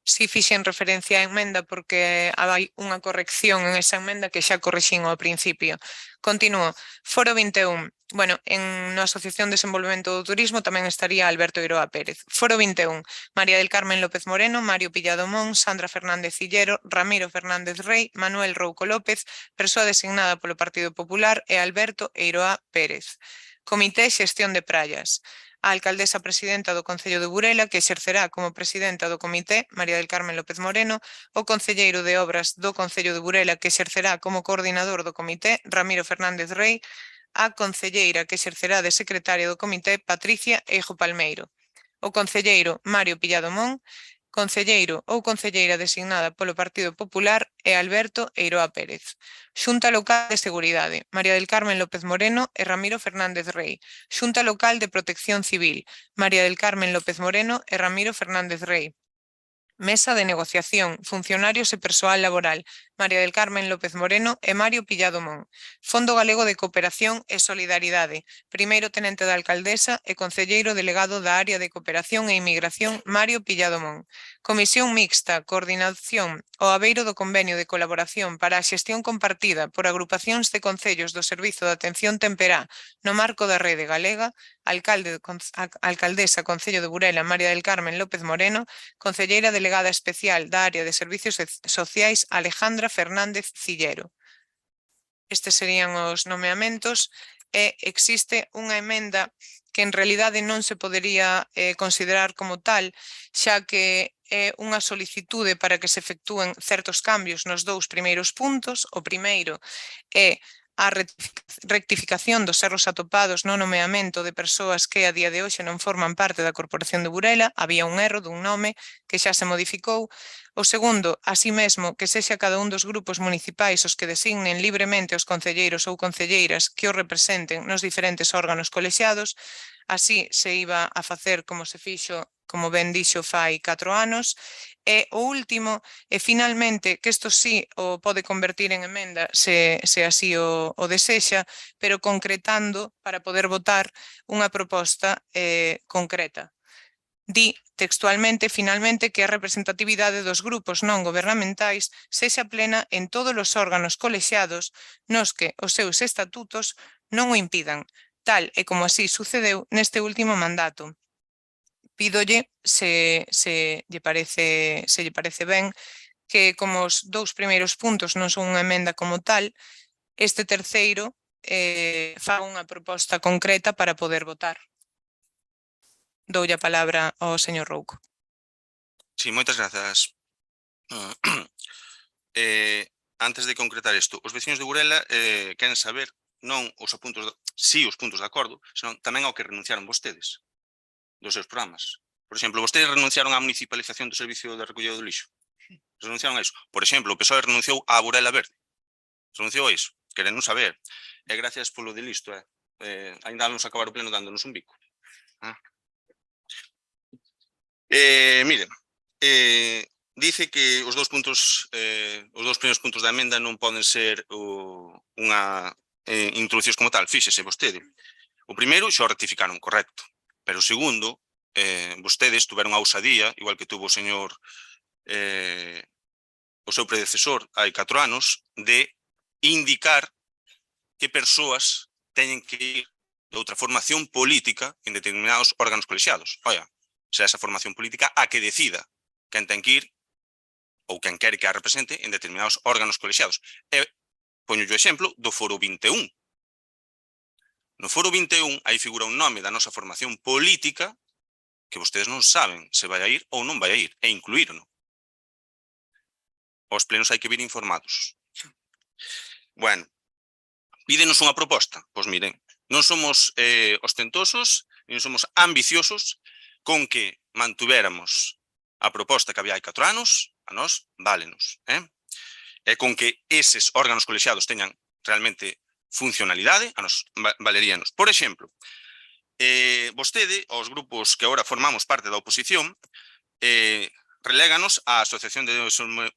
Si fixen referencia á emenda porque hai unha corrección en esa emenda que xa correxín ao principio. Continúo. Foro 21. Bueno, na Asociación de Desenvolvemento do Turismo tamén estaría Alberto Iroa Pérez. Foro 21. María del Carmen López Moreno, Mario Pillado Mon, Sandra Fernández Cillero, Ramiro Fernández Rei, Manuel Rouco López, persoa designada polo Partido Popular, e Alberto Iroa Pérez. Comité Xestión de Praias. A alcaldesa presidenta do Concello de Burela, que exercerá como presidenta do comité, María del Carmen López Moreno, o concelleiro de Obras do Concello de Burela, que exercerá como coordinador do comité, Ramiro Fernández Rei, a concelleira que exercerá de secretaria do comité, Patricia Eijo Palmeiro. O concelleiro Mario Pillado Mon, concelleiro ou concelleira designada polo Partido Popular, e Alberto Eiroa Pérez. Xunta Local de Seguridade, María del Carmen López Moreno e Ramiro Fernández Rei. Xunta Local de Protección Civil, María del Carmen López Moreno e Ramiro Fernández Rei. Mesa de Negociación, Funcionarios e Persoal Laboral, María del Carmen López Moreno e Mario Pillado Mon. Fondo Galego de Cooperación e Solidaridade, primeiro tenente da alcaldesa e concelleiro delegado da Área de Cooperación e Inmigración, Mario Pillado Mon. Comisión Mixta, Coordinación ao Aveiro do Convenio de Colaboración para a Xestión Compartida por agrupacións de concellos do Servizo de Atención Temperá no marco da Rede Galega, alcaldesa Concello de Burela, María del Carmen López Moreno, concelleira delegada especial da Área de Servicios Sociais, Alejandra Fernández Cillero. Estes serían os nomeamentos e existe unha emenda que en realidade non se podería considerar como tal, xa que é unha solicitude para que se efectúen certos cambios nos dous primeiros puntos. O primeiro é a rectificación dos erros atopados no nomeamento de persoas que a día de hoxe non forman parte da Corporación de Burela. Había un erro dun nome que xa se modificou. O segundo, así mesmo, que sexa cada un dos grupos municipais os que designen libremente os concelleiros ou concelleiras que os representen nos diferentes órganos colexiados. Así se iba a facer como se fixo, como ben dixo, fai 4 anos. E o último, e finalmente, que isto sí o pode convertir en emenda se así o desexa, pero concretando para poder votar unha proposta concreta. Di textualmente, finalmente, que a representatividade dos grupos non gobernamentais sexa plena en todos os órganos colexiados nos que os seus estatutos non o impidan, tal e como así sucedeu neste último mandato. Pídolle se lle parece ben que, como os dous primeiros puntos non son unha emenda como tal, este terceiro faga unha proposta concreta para poder votar. Doulle a palabra ao señor Rouco. Sí, moitas grazas. Antes de concretar isto, os veciños de Burela queren saber non os puntos, sí os puntos de acordo, senón tamén ao que renunciaron vostedes dos seus programas. Por exemplo, vostedes renunciaron á municipalización do servicio de recollido do lixo. Renunciaron a iso. Por exemplo, o PSOE renunciou á Burela Verde. Renunciou a iso. Queren non saber. E gracias polo de listo. Ainda vamos a acabar o pleno dándonos un bico. Miren, dice que os dous primeiros puntos da emenda non poden ser unha introducións como tal. Fíxese vostede. O primeiro xa o rectificaron, correcto. Pero o segundo, vostedes tuveron a ousadía, igual que tuvo o señor o seu predecesor hai 4 anos, de indicar que persoas teñen que ir de outra formación política en determinados órganos colexiados. Oia, xa esa formación política a que decida quen ten que ir ou quen quere que a represente en determinados órganos colexiados. E poño o exemplo do Foro 21. No Foro 21 aí figura un nome da nosa formación política que vostedes non saben se vai a ir ou non vai a ir, e incluírono. Os plenos hai que vir informados. Bueno, pídenos unha proposta. Pois miren, non somos ostentosos, non somos ambiciosos con que mantuvéramos a proposta que había hai 4 anos, a nós válenos. E con que eses órganos colexiados teñan realmente funcionalidade, a nos valeríanos. Por exemplo, vostede, aos grupos que agora formamos parte da oposición, reléganos á Asociación de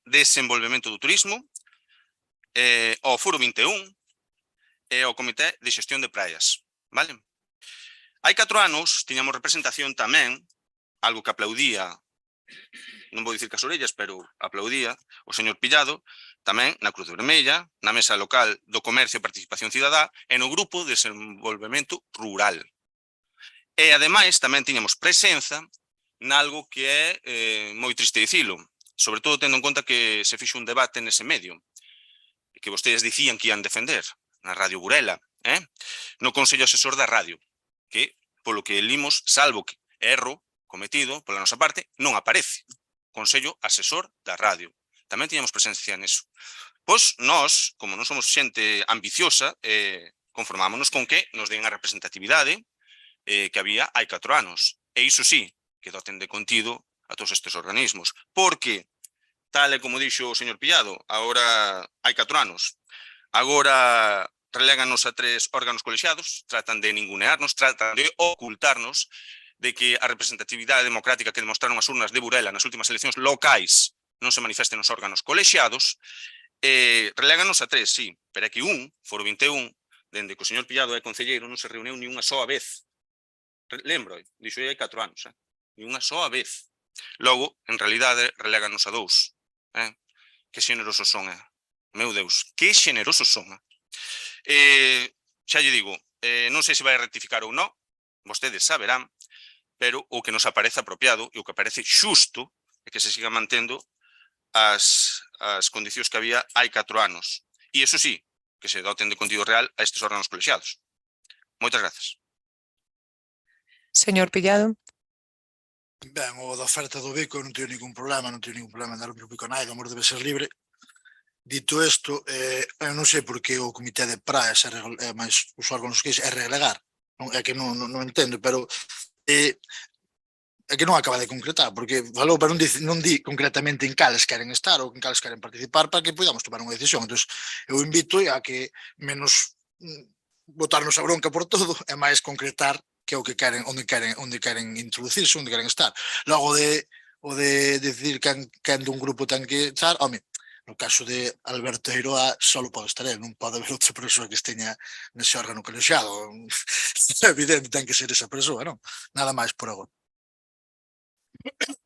Desenvolvemento do Turismo, ao Foro 21 e ao Comité de Xestión de Praias. Vale? Hai 4 anos tiñamos representación tamén, algo que aplaudía, non vou dicir cas orellas, pero aplaudía o señor Pillado, tamén na Cruz Vermella, na Mesa Local do Comercio e Participación Cidadá e no Grupo de Desenvolvemento Rural. E, ademais, tamén tiñamos presenza nalgo que é moi triste dicilo, sobre todo tendo en conta que se fixo un debate nese medio, que vostedes dicían que ian defender, na Radio Burela, no Consello Asesor da Radio, que, polo que limos, salvo que erro cometido pola nosa parte, non aparece. Consello Asesor da Radio. Tamén tiñamos presencia neso. Pois nós, como non somos xente ambiciosa, conformámonos con que nos den a representatividade que había hai 4 anos. E iso sí, que doten de contido a todos estes organismos. Porque, tal e como dixo o señor Pillado, agora hai 4 anos, agora reléganos a 3 órganos colexiados, tratan de ningunearnos, tratan de ocultarnos de que a representatividade democrática que demostraron as urnas de Burela nas últimas eleccións locais non se manifeste nos órganos colexiados, reléganos a 3, sí, pero é que Foro 21, dende que o señor Pillado é concelleiro, non se reuniu ni unha soa vez. Lembro, dixo hai 4 anos, ni unha soa vez. Logo, en realidade, reléganos a 2. Que xenerosos son, meu Deus, que xenerosos son. Xa lle digo, non sei se vai rectificar ou non, vostedes saberán, pero o que nos aparece apropiado e o que parece xusto é que se siga mantendo as condicións que había hai 4 anos. E iso sí, que se doten de contido real a estes órganos colexiados. Moitas grazas. Señor Pillado. Ben, o da oferta do bico non teño ningún problema, non teño ningún problema en dar o bico a nai, o amor debe ser libre. Dito isto, eu non sei por que o comité de praias é máis os órganos que é relegar, é que non entendo, pero é que non acaba de concretar, porque falou, pero non di concretamente en cales queren estar ou en cales queren participar para que podamos tomar unha decisión. Entón, eu invito a que menos botarnos a bronca por todo e máis concretar que é o que queren, onde queren introducirse, onde queren estar. Logo o de decidir quen dun grupo ten que estar, home, no caso de Alberto Eiroa só pode estar ele, non pode haber outra persoa que esteña nese órgano colexiado. É evidente, ten que ser esa persoa, non? Nada máis por agora.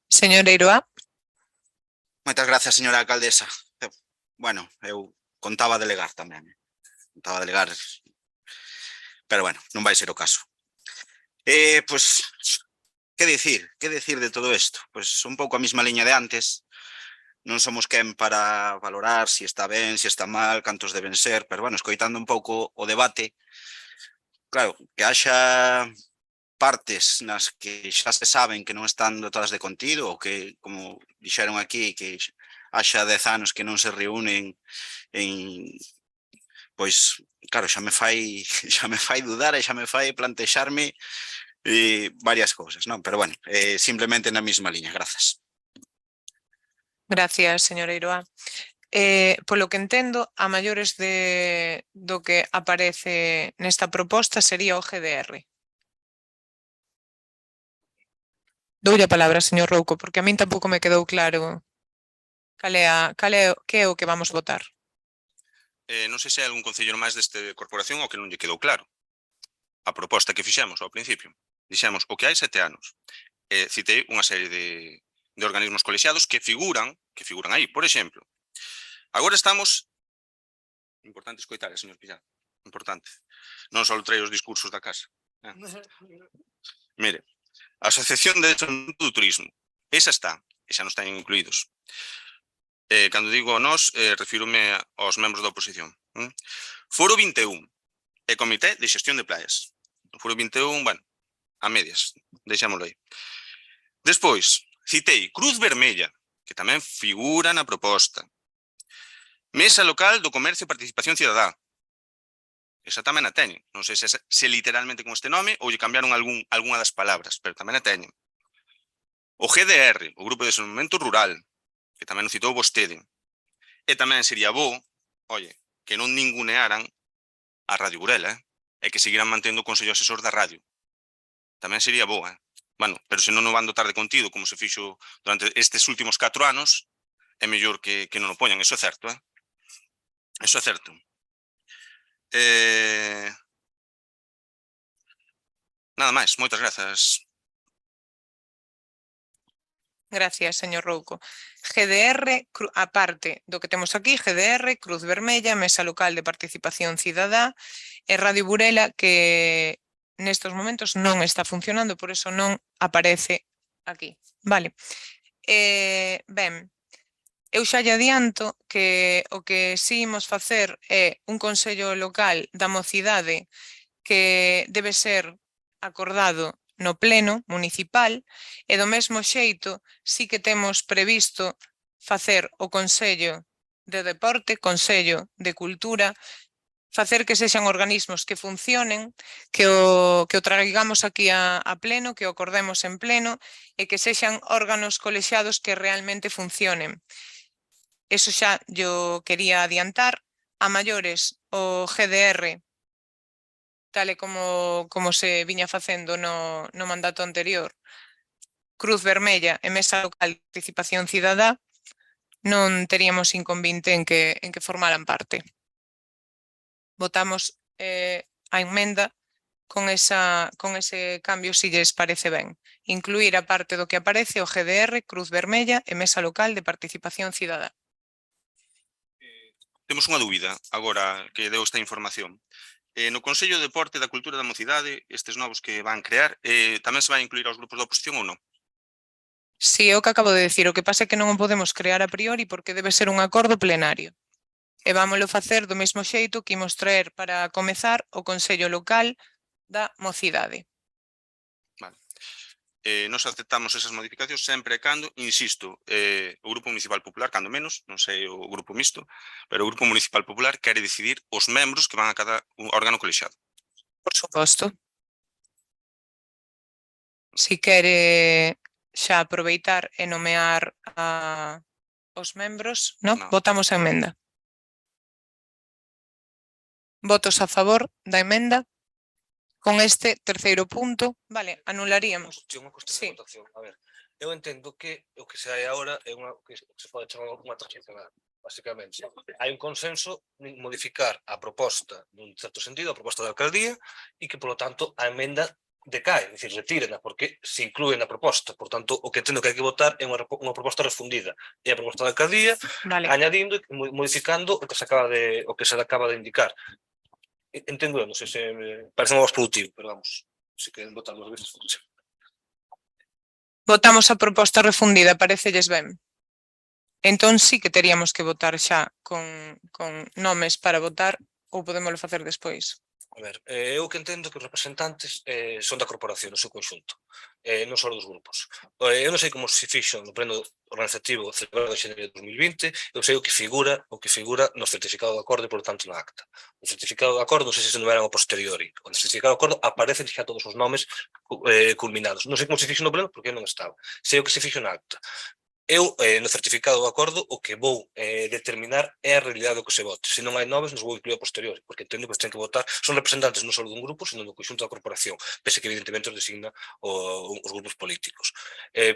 Señor Eiroa. Moitas gracias, señora alcaldesa. Bueno, eu contaba delegar tamén. Contaba delegar, pero bueno, non vai ser o caso. Pois, que dicir de todo isto? Pois un pouco a mesma liña de antes. Non somos quen para valorar si está ben, si está mal, cantos deben ser, pero bueno, escoitando un pouco o debate, claro, que haxa partes nas que xa se saben que non están dotadas de contido, ou que, como dixeron aquí, que haxa 10 anos que non se reúnen pois, claro, xa me fai dudar e xa me fai plantexarme varias cousas, non? Pero bueno, simplemente na mesma liña, grazas. Gracias, señor Eiroa. Polo que entendo, a maiores do que aparece nesta proposta sería o GDR. Doulle a palabra, señor Rouco, porque a min tampouco me quedou claro que é o que vamos votar. Non sei se hai algún concello máis deste corporación ou que non lle quedou claro a proposta que fixemos ao principio. Dixemos o que hai 7 anos. Citei unha serie de organismos colexiados que figuran aí. Por exemplo, agora estamos... Importante escoitar, señor Pillán. Importante. Non só trae os discursos da casa. Mire, a Asociación de Desenvolvemento do Turismo, esa está, e xa nos teñen incluídos. Cando digo nós, refírome aos membros da oposición. Foro 21, e Comité de Xestión de Playas. O Foro 21, bueno, a medias, deixámoslo aí. Despois, citei Cruz Vermella, que tamén figura na proposta. Mesa Local do Comercio e Participación Cidadá. Esa tamén a teñen. Non sei se literalmente con este nome ou lle cambiaron algunha das palabras, pero tamén a teñen. O GDR, o Grupo de Desenvolvemento Rural, que tamén o citou vostede. E tamén sería bo, que non ningunearan a Radio Burela, e que seguiran mantendo o Consello Asesor da Radio. Tamén sería bo, Bueno, pero se non o van dotar de contido, como se fixo durante estes últimos 4 anos, é mellor que non o poñan, eso é certo, Eso é certo. Nada máis, moitas grazas. Gracias, señor Rouco. GDR, aparte do que temos aquí, GDR, Cruz Vermella, Mesa Local de Participación Cidadá e Radio Burela, que nestes momentos non está funcionando, por eso non aparece aquí. Vale. Ben, eu xa lle adianto que o que si imos facer é un Consello Local da Mocidade que debe ser acordado no pleno municipal e do mesmo xeito si que temos previsto facer o Consello de Deporte, Consello de Cultura, facer que sexan organismos que funcionen, que o traigamos aquí a pleno, que o acordemos en pleno e que sexan órganos colexiados que realmente funcionen. Eso xa yo quería adiantar. A maiores, o GDR, tal e como se viña facendo no mandato anterior, Cruz Vermella e Mesa Local de Participación Cidadá, non teríamos inconvinte en que formaran parte. Votamos a enmenda con ese cambio, si lles parece ben. Incluir a parte do que aparece o GDR, Cruz Vermella e Mesa Local de Participación Cidadá. Temos unha dúbida, agora que deu esta información. No Consello de Deporte da Cultura da Mocidade, estes novos que van crear, tamén se vai incluir aos grupos da oposición ou non? Si, o que acabo de decir, o que pasa é que non o podemos crear a priori porque debe ser un acordo plenario. E vámoslo facer do mesmo xeito que imos traer para comezar o Consello Local da Mocidade. Vale. Nos aceptamos esas modificacións sempre e cando, insisto, o Grupo Municipal Popular, cando menos, non sei o Grupo Mixto, pero o Grupo Municipal Popular quere decidir os membros que van a cada órgano colexiado. Por suposto. Si quere xa aproveitar e nomear os membros, no? No. Votamos a emenda. Votos a favor da emenda. Con este terceiro punto, vale, anularíamos. Unha cuestión Sí. de votación. A ver, eu entendo que o que se hai agora é o que se pode chamar unha transicional. Basicamente, hai un consenso en modificar a proposta nun certo sentido, a proposta da alcaldía, e que, polo tanto, a emenda decae, é dicir, retírena, porque se inclúe na proposta. Por tanto, o que entendo que hai que votar é unha proposta refundida. É a proposta da alcaldía, Vale. añadindo e modificando o que se acaba de indicar. Entendo, non sei se parece máis produtivo, pero vamos, se queren votar dos veces. Votamos a proposta refundida, parecelles ben? Entón sí que teríamos que votar xa con nomes para votar ou podémoslo facer despois? A ver, eu que entendo que os representantes son da corporación no seu conxunto, non só dos grupos. Eu non sei como se fixo no pleno organizativo celebrado en xaneiro de 2020, eu sei o que figura no certificado de acordo e, por tanto, na acta. O certificado de acordo, non sei se se numeran a posteriori. O certificado de acordo aparecen xa todos os nomes culminados. Non sei como se fixo no pleno porque eu non estaba. Sei o que se fixo na acta. Eu, no certificado de acordo, o que vou determinar é a realidade do que se vote. Se non hai noves, nos vou incluir a posteriori, porque entendo que ten que votar, son representantes non só dun grupo, sino do conxunto da corporación, pese que evidentemente os designa os grupos políticos.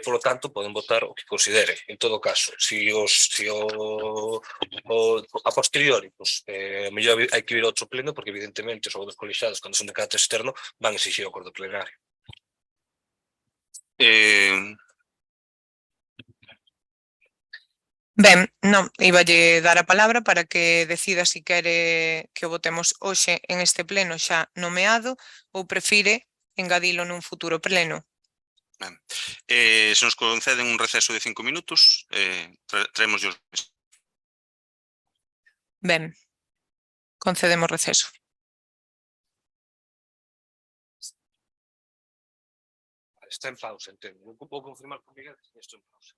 Por lo tanto, poden votar o que considere. En todo caso, a posteriori, pues, mellor hai que ir a outro pleno, porque evidentemente os votos colexiados, cando son de carácter externo, van exigir o acordo plenario. Ben, non, íballe dar a palabra para que decida si quere que o votemos hoxe en este pleno xa nomeado ou prefire engadilo nun futuro pleno. Ben, se nos conceden un receso de 5 minutos, traemos os... Ben, concedemos receso. Está en pausa, entendo. Vou confirmar con Miguel que isto en pausa.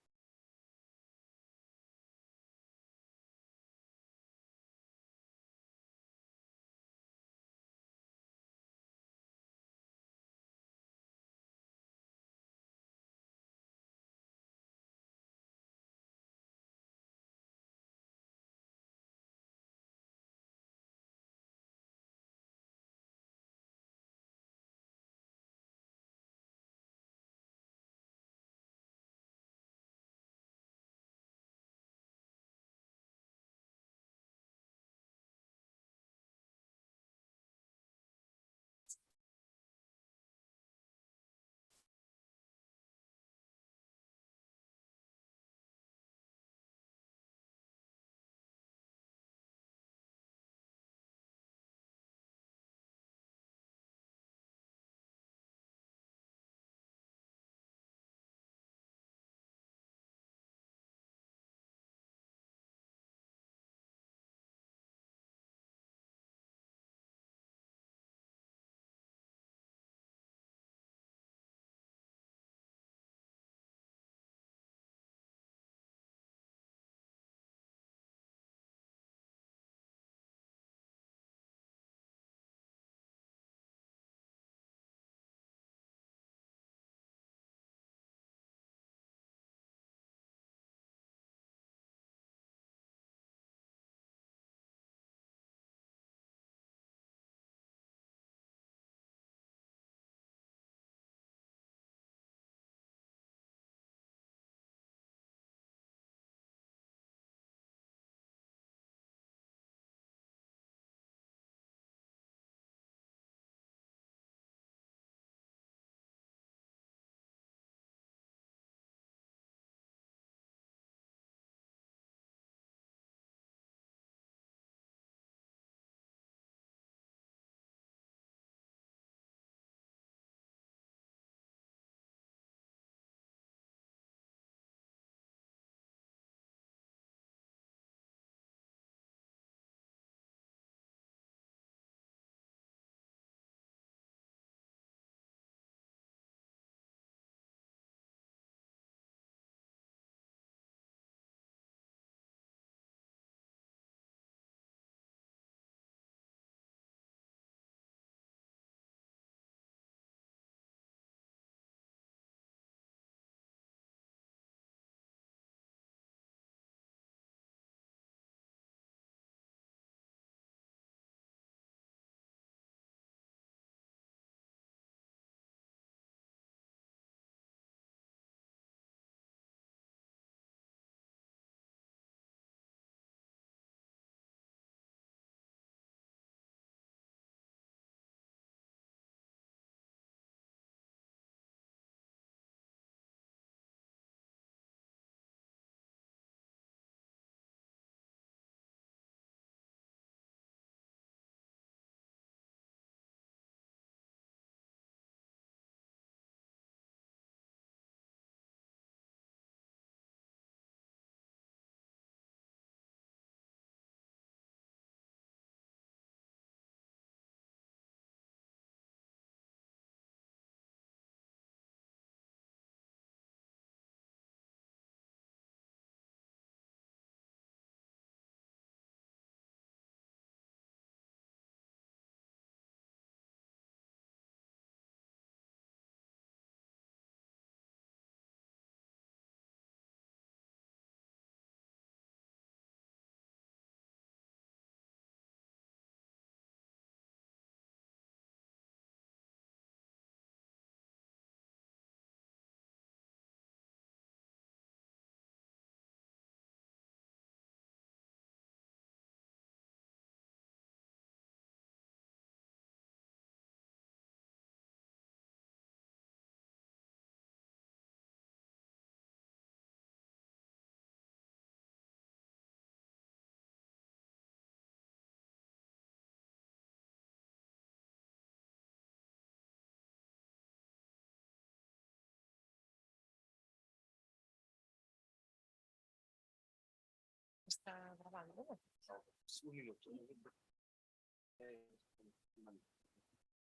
Un minuto.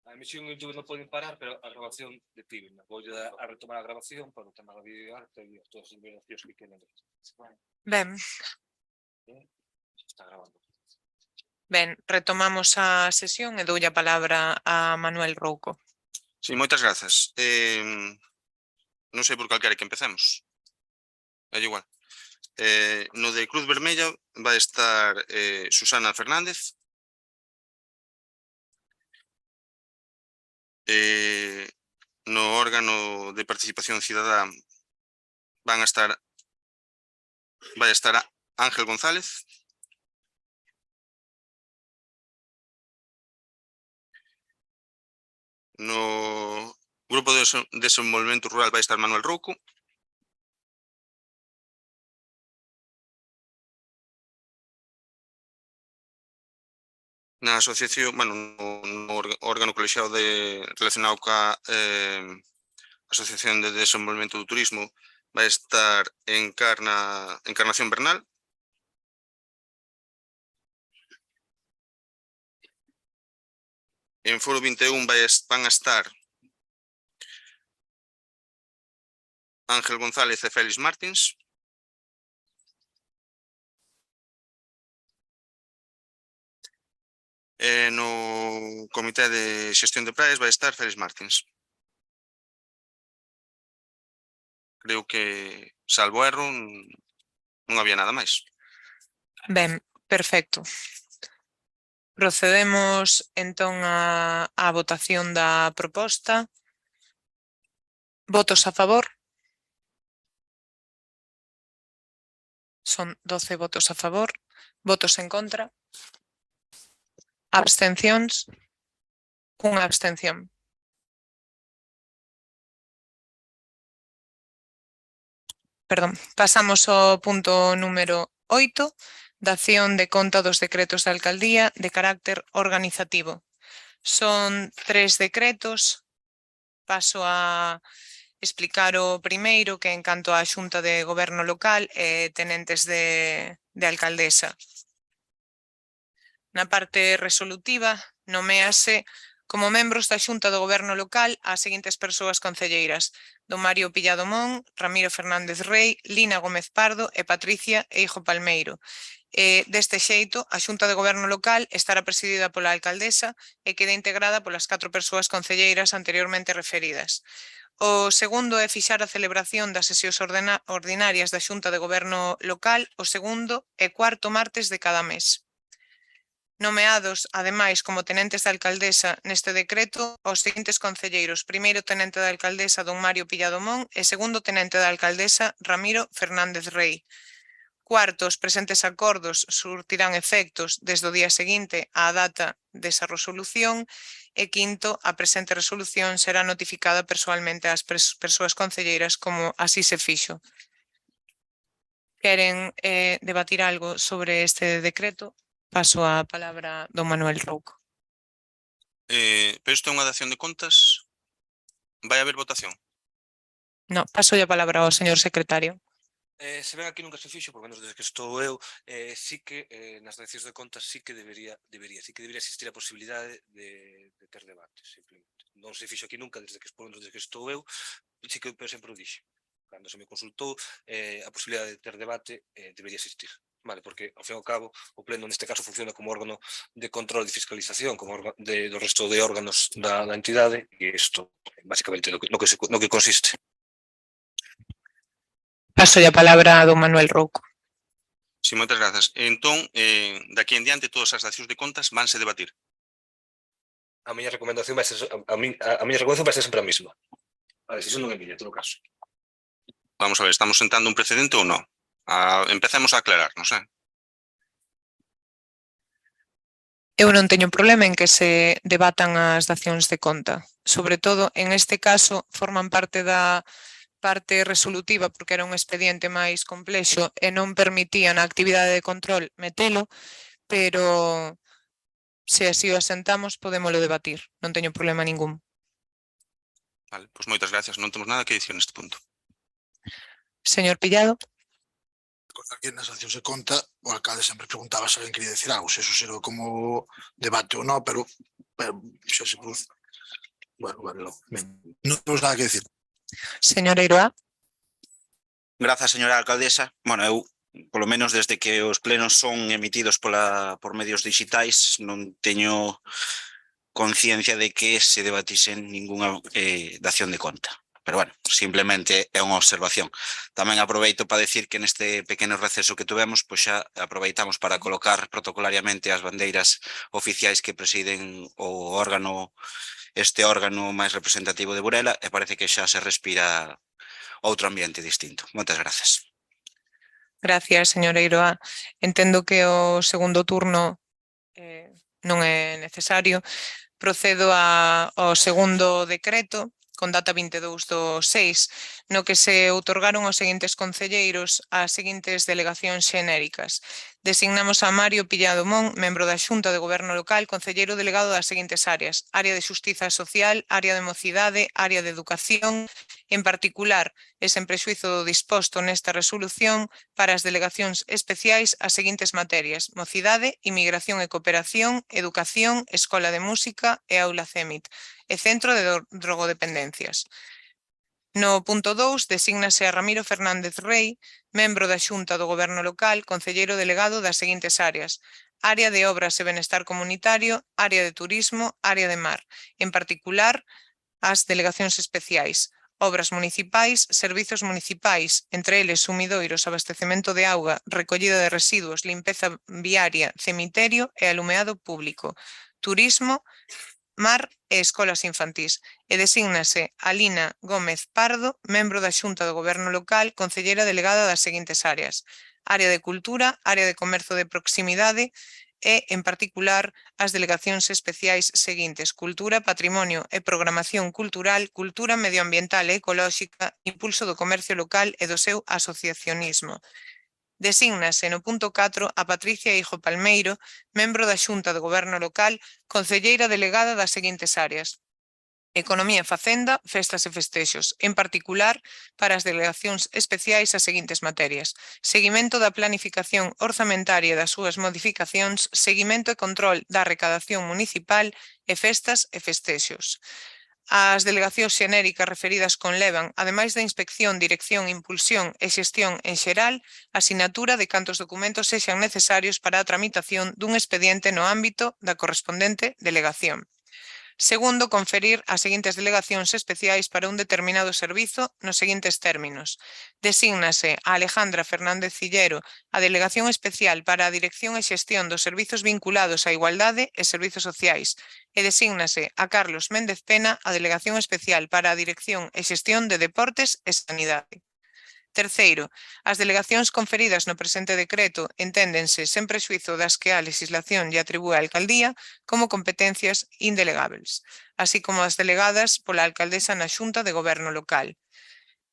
A emisión en YouTube non poden parar, pero a grabación detiven. Vou a retomar a grabación para o tema da videoarte e todas as informacións que queren. Ben, Está grabando. ben, retomamos a sesión e doulle a palabra a Manuel Rouco. Sí, moitas grazas. Non sei por cal quere que empecemos. É igual. No de Cruz Vermella vai estar Susana Fernández. No órgano de participación cidadá vai estar Ángel González. No grupo de desenvolvemento rural vai estar Manuel Rouco. Na asociación, no órgano colexiado relacionado coa Asociación de Desenvolvemento do Turismo vai estar Encarnación Bernal. En Foro 21 van a estar Ángel González e Félix Martins. No Comité de Xestión de Praias vai estar Félix Martins. Creo que, salvo erro, non había nada máis. Ben, perfecto. Procedemos entón á votación da proposta. Votos a favor? Son 12 votos a favor. Votos en contra? Abstencións? Unha abstención. Perdón, pasamos ao punto número 8, dación de conta dos decretos da alcaldía de carácter organizativo. Son 3 decretos. Paso a explicar o primeiro, que en canto á Xunta de Goberno Local e tenentes de alcaldesa. Na parte resolutiva, noméase como membros da Xunta do Goberno Local as seguintes persoas concelleiras: don Mario Pillado Mon, Ramiro Fernández Rei, Lina Gómez Pardo e Patricia Eijo Palmeiro. Deste xeito, a Xunta de Goberno Local estará presidida pola alcaldesa e queda integrada polas 4 persoas concelleiras anteriormente referidas. O segundo é fixar a celebración das sesións ordinarias da Xunta de Goberno Local o segundo e cuarto martes de cada mes. Nomeados, ademais, como tenentes da alcaldesa neste decreto, os seguintes concelleiros: primeiro tenente da alcaldesa don Mario Pillado Mon e segundo tenente da alcaldesa Ramiro Fernández Rei. Cuarto, os presentes acordos surtirán efectos desde o día seguinte á data desa resolución. E quinto, a presente resolución será notificada persoalmente ás persoas concelleiras como así se fixo. Queren debatir algo sobre este decreto? Paso a palabra don Manuel Rouco. Pero isto é unha dación de contas. Vai haber votación? No, paso a palabra ao señor secretario. Se ven aquí nunca se fixo, por menos desde que estou eu, sí que nas decisións de contas sí que debería existir a posibilidade de ter debates, simplemente. Non se fixo aquí nunca desde que estou eu, sí que eu sempre o dixo. Cando se me consultou, a posibilidade de ter debate debería existir. Vale, porque, ao fin e ao cabo, o Pleno neste caso funciona como órgano de control e fiscalización, como do resto de órganos da entidade, e isto, basicamente, no que consiste. Paso a palabra a don Manuel Rouco. Sí, moitas grazas. Entón, daqui en diante, todas as dacións de contas vanse debatir. A miña recomendación vai ser sempre a mesma. A decisión non é miña, en todo caso. Vamos a ver, estamos sentando un precedente ou non? Empecemos a aclararnos, Eu non teño problema en que se debatan as dacións de conta. Sobre todo, en este caso, forman parte da parte resolutiva, porque era un expediente máis complexo e non permitía na actividade de control metelo, pero se así o asentamos, podémolo debatir. Non teño problema ningún. Vale, pois moitas gracias. Non temos nada que dicir neste punto. Señor Pillado. Aquí nas accións de conta, o alcalde sempre preguntaba se alguén quería decir algo, se eso será como debate ou non, pero xa se produce. Bueno, non temos nada que decir. Señora Iroa. Grazas, señora alcaldesa. Bueno, eu, polo menos desde que os plenos son emitidos por medios digitais, non teño conciencia de que se debatisen ningunha dación de conta. Pero bueno, simplemente é unha observación. Tamén aproveito para decir que neste pequeno receso que tuvemos, pois xa aproveitamos para colocar protocolariamente as bandeiras oficiais que presiden o órgano, este órgano máis representativo de Burela, e parece que xa se respira outro ambiente distinto. Moitas grazas. Gracias, señora Iroa. Entendo que o segundo turno non é necesario. Procedo ao segundo decreto, con data 22/6, no que se outorgaron aos seguintes concelleiros as seguintes delegacións xenéricas. Designamos a Mario Pillado Mon, membro da Xunta de Goberno Local, concelleiro delegado das seguintes áreas: área de Xustiza Social, área de Mocidade, área de Educación. En particular, e sen prexuízo do disposto nesta resolución, para as delegacións especiais as seguintes materias: mocidade, inmigración e cooperación, educación, escola de música e aula CEMIT, e centro de drogodependencias. No punto 2, desígnase a Ramiro Fernández Rey, membro da Xunta do Goberno Local, concelleiro delegado das seguintes áreas: área de obras e benestar comunitario, área de turismo, área de mar. En particular, as delegacións especiais: obras municipais, servizos municipais, entre eles sumidoiros, abastecemento de auga, recollida de residuos, limpeza viaria, cemiterio e alumeado público, turismo, mar e escolas infantís, e desígnase a Lina Gómez Pardo, membro da Xunta do Goberno Local, concelleira delegada das seguintes áreas: área de cultura, área de comercio de proximidade e, en particular, as delegacións especiais seguintes: cultura, patrimonio e programación cultural, cultura medioambiental e ecolóxica, impulso do comercio local e do seu asociacionismo. Desígnase no punto 4 a Patricia Hijo Palmeiro, membro da Xunta do Goberno Local, concelleira delegada das seguintes áreas: economía e facenda, festas e festexos, en particular para as delegacións especiais as seguintes materias: seguimento da planificación orzamentaria e das súas modificacións, seguimento e control da recadación municipal e festas e festexos. As delegacións xenéricas referidas conlevan, ademais da inspección, dirección, impulsión e xestión en xeral, a sinatura de cantos documentos sexan necesarios para a tramitación dun expediente no ámbito da correspondente delegación. Segundo, conferir as seguintes delegacións especiais para un determinado servizo nos seguintes términos: desígnase a Alejandra Fernández Cillero a delegación especial para a dirección e xestión dos servizos vinculados á igualdade e servizos sociais, e desígnase a Carlos Méndez Pena a delegación especial para a dirección e xestión de deportes e sanidade. Terceiro, as delegacións conferidas no presente decreto enténdense sen prexuízo das que a legislación lle atribúe á alcaldía como competencias indelegables, así como as delegadas pola alcaldesa na Xunta de Goberno Local.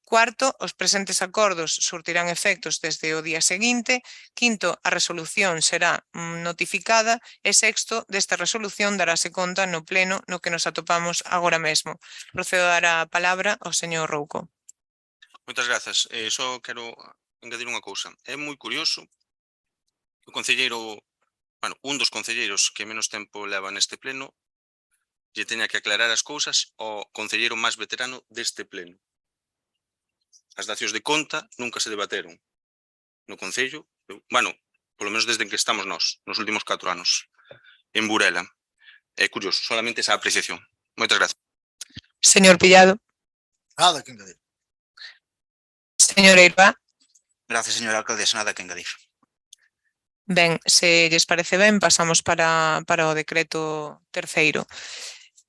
Cuarto, os presentes acordos surtirán efectos desde o día seguinte. Quinto, a resolución será notificada. E sexto, desta resolución darase conta no pleno no que nos atopamos agora mesmo. Procedo a dar a palabra ao señor Rouco. Moitas grazas. Só quero engadir unha cousa. É moi curioso que o concelleiro, bueno, un dos concelleiros que menos tempo leva neste pleno lle teña que aclarar as cousas ao concelleiro máis veterano deste pleno. As dacións de conta nunca se debateron no Concello, bueno, polo menos desde que estamos nós, nos últimos 4 anos, en Burela. É curioso, solamente esa apreciación. Moitas grazas. Señor Pillado. Nada que engadir. Señora Iroa. Gracias, señora alcaldesa, nada que engadir. Ben, se lles parece ben, pasamos para o decreto terceiro.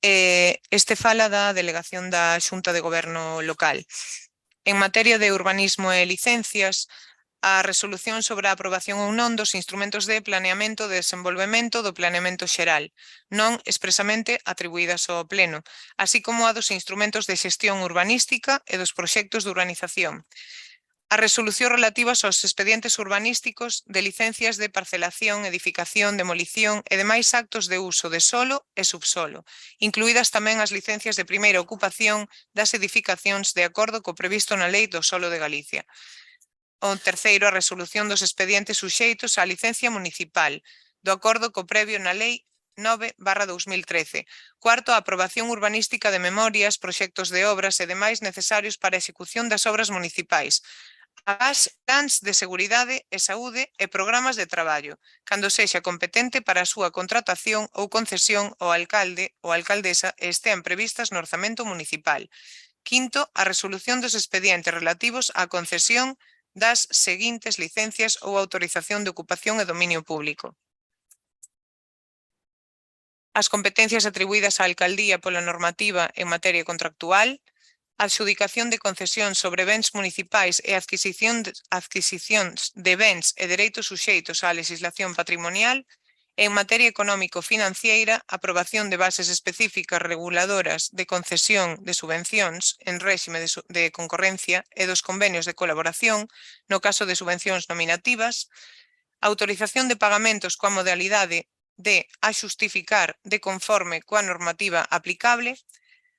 Este fala da delegación da Xunta de Goberno Local. En materia de urbanismo e licencias, a resolución sobre a aprobación ou non dos instrumentos de planeamento e desenvolvemento do planeamento xeral, non expresamente atribuídas ao Pleno, así como a dos instrumentos de xestión urbanística e dos proxectos de urbanización. A resolución relativas aos expedientes urbanísticos de licencias de parcelación, edificación, demolición e demais actos de uso de solo e subsolo, incluídas tamén as licencias de primeira ocupación das edificacións de acordo co previsto na Lei do Solo de Galicia. O terceiro, a resolución dos expedientes suxeitos á licencia municipal, do acordo co previo na Lei 9/2013. Cuarto, a aprobación urbanística de memorias, proxectos de obras e demais necesarios para a execución das obras municipais, as plans de seguridade e saúde e programas de traballo, cando sexa competente para a súa contratación ou concesión ao alcalde ou alcaldesa e estean previstas no orzamento municipal. Quinto, a resolución dos expedientes relativos á concesión das seguintes licencias ou autorización de ocupación e dominio público. As competencias atribuídas á alcaldía pola normativa en materia contractual, a adxudicación de concesións sobre bens municipais e adquisicións de bens e dereitos suxeitos á legislación patrimonial, e en materia económico-financiera, aprobación de bases específicas reguladoras de concesión de subvencións en réxime de concorrencia e dos convenios de colaboración, no caso de subvencións nominativas, autorización de pagamentos coa modalidade de a xustificar de conforme coa normativa aplicable,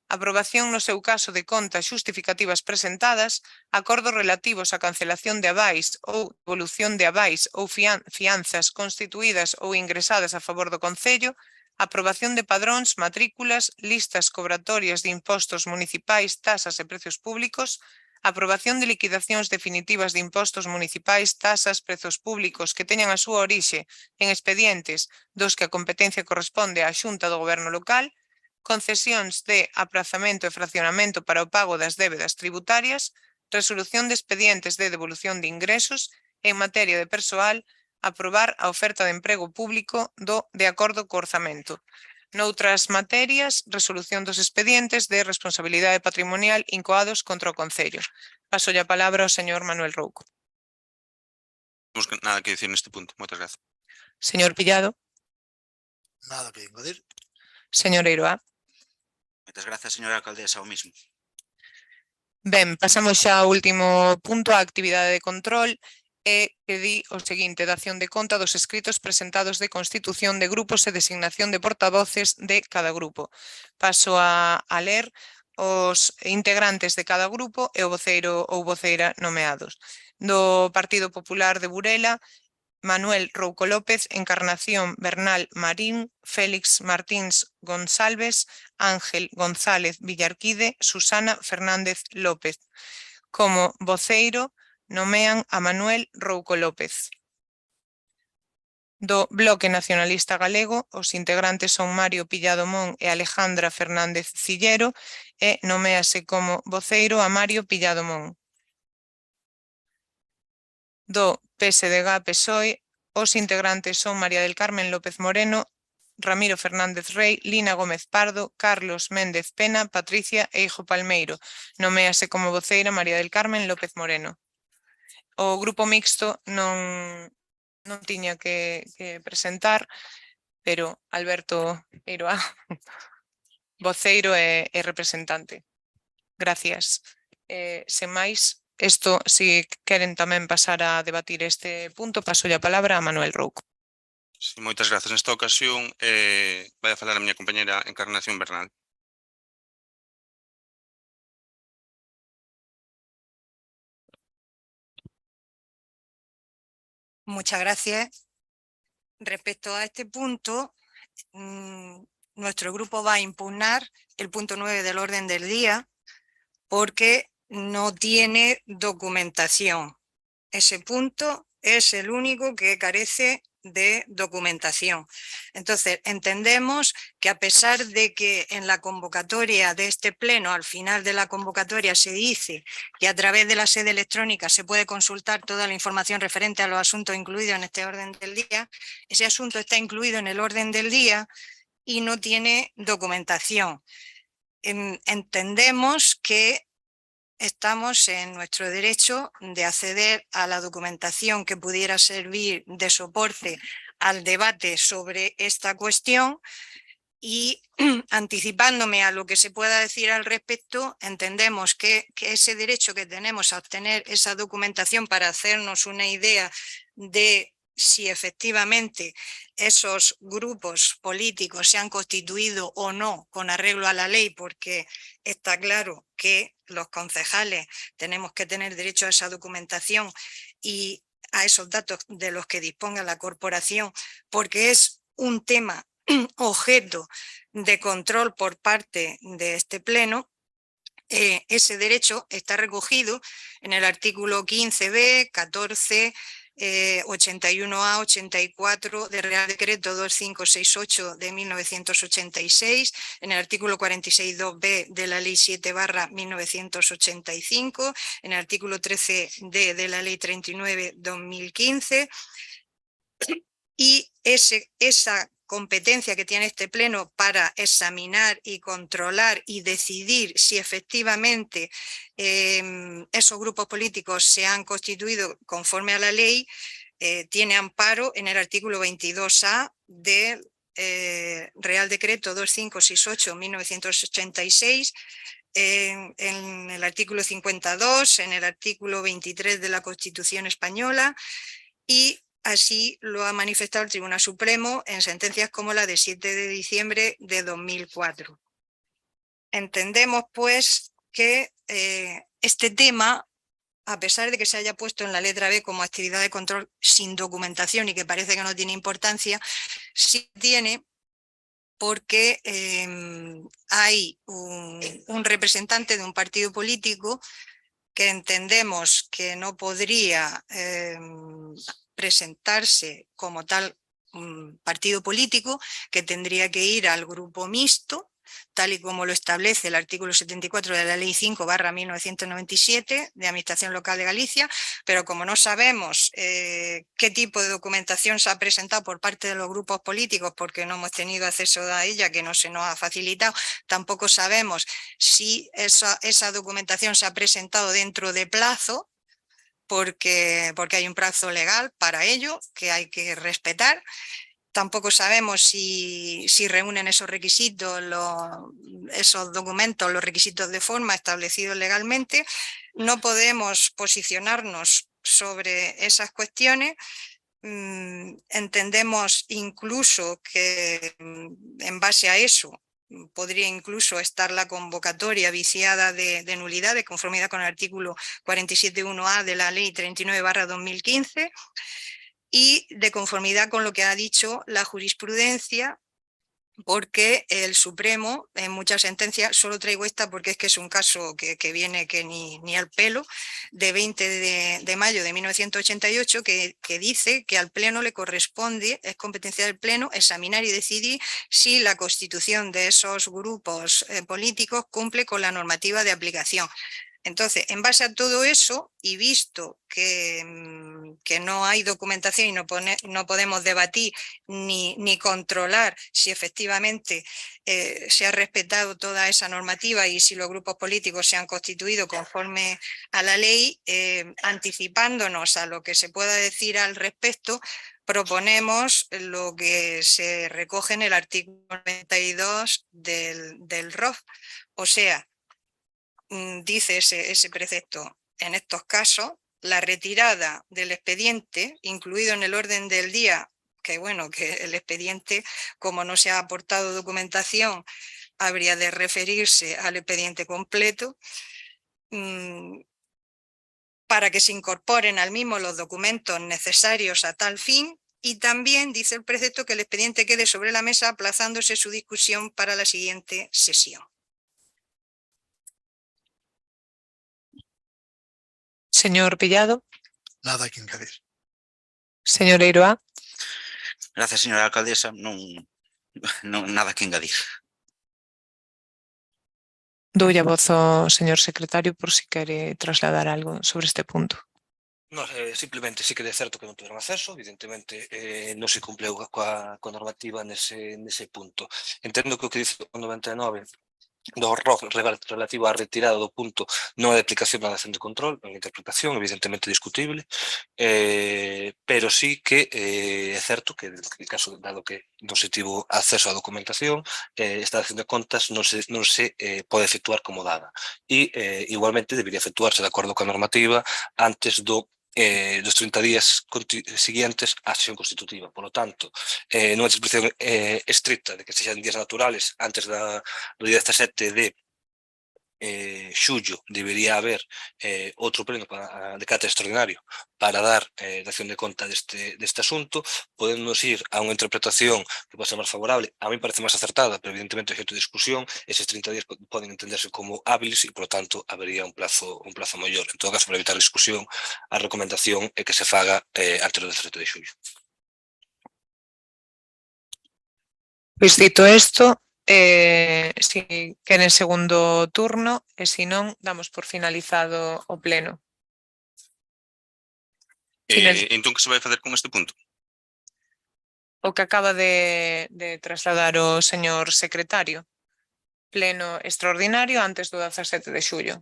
aprobación no seu caso de contas xustificativas presentadas, acordos relativos á cancelación de avais ou devolución de avais ou fianzas constituídas ou ingresadas a favor do Concello, aprobación de padróns, matrículas, listas cobratorias de impostos municipais, tasas e prezos públicos, aprobación de liquidacións definitivas de impostos municipais, tasas, prezos públicos que teñan a súa orixe en expedientes dos que a competencia corresponde á Xunta do Goberno local, concesións de aprazamento e fraccionamento para o pago das débedas tributarias, resolución de expedientes de devolución de ingresos e, en materia de persoal, aprobar a oferta de emprego público de acordo co orzamento. Noutras materias, resolución dos expedientes de responsabilidade patrimonial incoados contra o Concello. Paso a palabra ao señor Manuel Rouco. Non temos nada que decir neste punto. Moitas grazas. Señor Pillado. Nada que engadir. Señor Eiroa. Moitas grazas, señora alcaldesa, o mismo. Ben, pasamos xa ao último punto, a actividade de control, e que di o seguinte, dación de conta dos escritos presentados de constitución de grupos e designación de portavoces de cada grupo. Paso a ler os integrantes de cada grupo e o voceiro ou voceira nomeados. Do Partido Popular de Burela, Manuel Rouco López, Encarnación Bernal Marín, Félix Martins González, Ángel González Villarquide, Susana Fernández López. Como voceiro, nomean a Manuel Rouco López. Do Bloque Nacionalista Galego, os integrantes son Mario Pillado Mon e Alejandra Fernández Cillero, e nomease como voceiro a Mario Pillado Mon. Do PSDG-PSOE, os integrantes son María del Carmen López Moreno, Ramiro Fernández Rey, Lina Gómez Pardo, Carlos Méndez Pena, Patricia Eijo Palmeiro. Noméase como voceira María del Carmen López Moreno. O grupo mixto non tiña que presentar, pero Alberto Eiroa, voceiro e representante. Gracias. Sen máis, isto, se queren tamén pasar a debatir este punto, paso a palabra a Manuel Rouco. Sí, moitas grazas. Nesta ocasión vai a falar a miña compañera Encarnación Bernal. Muchas gracias. Respecto a este punto, nuestro grupo va a impugnar el punto 9 del orden del día porque no tiene documentación. Ese punto es el único que carece de documentación. Entonces, entendemos que a pesar de que en la convocatoria de este pleno, al final de la convocatoria se dice que a través de la sede electrónica se puede consultar toda la información referente a los asuntos incluidos en este orden del día, ese asunto está incluido en el orden del día y no tiene documentación. Entendemos que estamos en nuestro derecho de acceder a la documentación que pudiera servir de soporte al debate sobre esta cuestión y anticipándome a lo que se pueda decir al respecto, entendemos que ese derecho que tenemos a obtener esa documentación para hacernos una idea de si efectivamente esos grupos políticos se han constituido o no con arreglo a la ley, porque está claro que los concejales tenemos que tener derecho a esa documentación y a esos datos de los que disponga la corporación, porque es un tema objeto de control por parte de este pleno. Ese derecho está recogido en el artículo 15b, 14, 81A, 84 del Real Decreto 2568 de 1986, en el artículo 46.2b de la Ley 7/1985, en el artículo 13d de la Ley 39/2015, y esa competencia que tiene este pleno para examinar y controlar y decidir si efectivamente esos grupos políticos se han constituido conforme a la ley, tiene amparo en el artículo 22A del Real Decreto 2568/1986, en el artículo 52, en el artículo 23 de la Constitución Española, y así lo ha manifestado el Tribunal Supremo en sentencias como la de 7 de diciembre de 2004. Entendemos, pues, que este tema, a pesar de que se haya puesto en la letra B como actividad de control sin documentación y que parece que no tiene importancia, sí tiene, porque hay un representante de un partido político que entendemos que no podría presentarse como tal partido político, que tendría que ir al grupo mixto, tal y como lo establece el artículo 74 de la Ley 5/1997 de Administración Local de Galicia, pero como no sabemos qué tipo de documentación se ha presentado por parte de los grupos políticos, porque no hemos tenido acceso a ella, que no se nos ha facilitado, tampoco sabemos si esa documentación se ha presentado dentro de plazo, porque hay un plazo legal para ello que hay que respetar. Tampoco sabemos si reúnen esos requisitos, esos documentos, los requisitos de forma establecidos legalmente. No podemos posicionarnos sobre esas cuestiones. Entendemos incluso que en base a eso podría incluso estar la convocatoria viciada de nulidad, de conformidad con el artículo 47.1a de la Ley 39/2015, y de conformidad con lo que ha dicho la jurisprudencia, porque el Supremo en muchas sentencias, solo traigo esta porque es que es un caso que viene que ni al pelo, de 20 de mayo de 1988, que dice que al Pleno le corresponde, es competencia del Pleno, examinar y decidir si la constitución de esos grupos políticos cumple con la normativa de aplicación. Entonces, en base a todo eso, y visto que no hay documentación y no podemos debatir ni controlar si efectivamente se ha respetado toda esa normativa y si los grupos políticos se han constituido conforme a la ley, anticipándonos a lo que se pueda decir al respecto, proponemos lo que se recoge en el artículo 92 del ROF, o sea, dice ese precepto, en estos casos, la retirada del expediente, incluido en el orden del día, que bueno, que el expediente, como no se ha aportado documentación, habría de referirse al expediente completo, para que se incorporen al mismo los documentos necesarios a tal fin, y también dice el precepto que el expediente quede sobre la mesa aplazándose su discusión para la siguiente sesión. Señor Pillado. Nada que engadir. Señor Eiroa. Gracias, señora alcaldesa. Nada que engadir. Doy a voz ao señor secretario por si quere trasladar algo sobre este punto. No, simplemente sí que é certo que non tiveron acceso, evidentemente non se cumpleu coa normativa nese punto. Entendo que o que dice o 99 do ROF relativo á retirada do punto non é de aplicación da acción de control, é unha interpretación evidentemente discutible, pero sí que é certo que, en caso dado que non se tivo acceso á documentación, esta acción de contas non se pode efectuar como dada, e igualmente debería efectuarse de acordo coa normativa antes dos 30 días siguientes á sesión constitutiva. Por lo tanto, nunha disposición estricta de que sexan días naturales antes do día 17 de xullo debería haber outro pleno de carácter extraordinario para dar dación de conta deste asunto, podemos ir a unha interpretación que pode ser máis favorable, a mí parece máis acertada, pero evidentemente é xeito de discusión, eses 30 días poden entenderse como hábiles e, por lo tanto, habería un plazo maior. En todo caso, para evitar discusión, a recomendación é que se faga antes do 17 de xullo. Pois dito isto, si queren segundo turno e se non, damos por finalizado o pleno. Entón, que se vai facer con este punto? O que acaba de trasladar o señor secretario. Pleno extraordinario antes do 17 de xullo.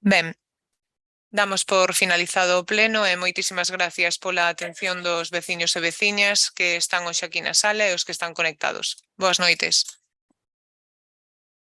Ben, damos por finalizado o pleno e moitísimas gracias pola atención dos veciños e veciñas que están hoxe aquí na sala e os que están conectados. Boas noites.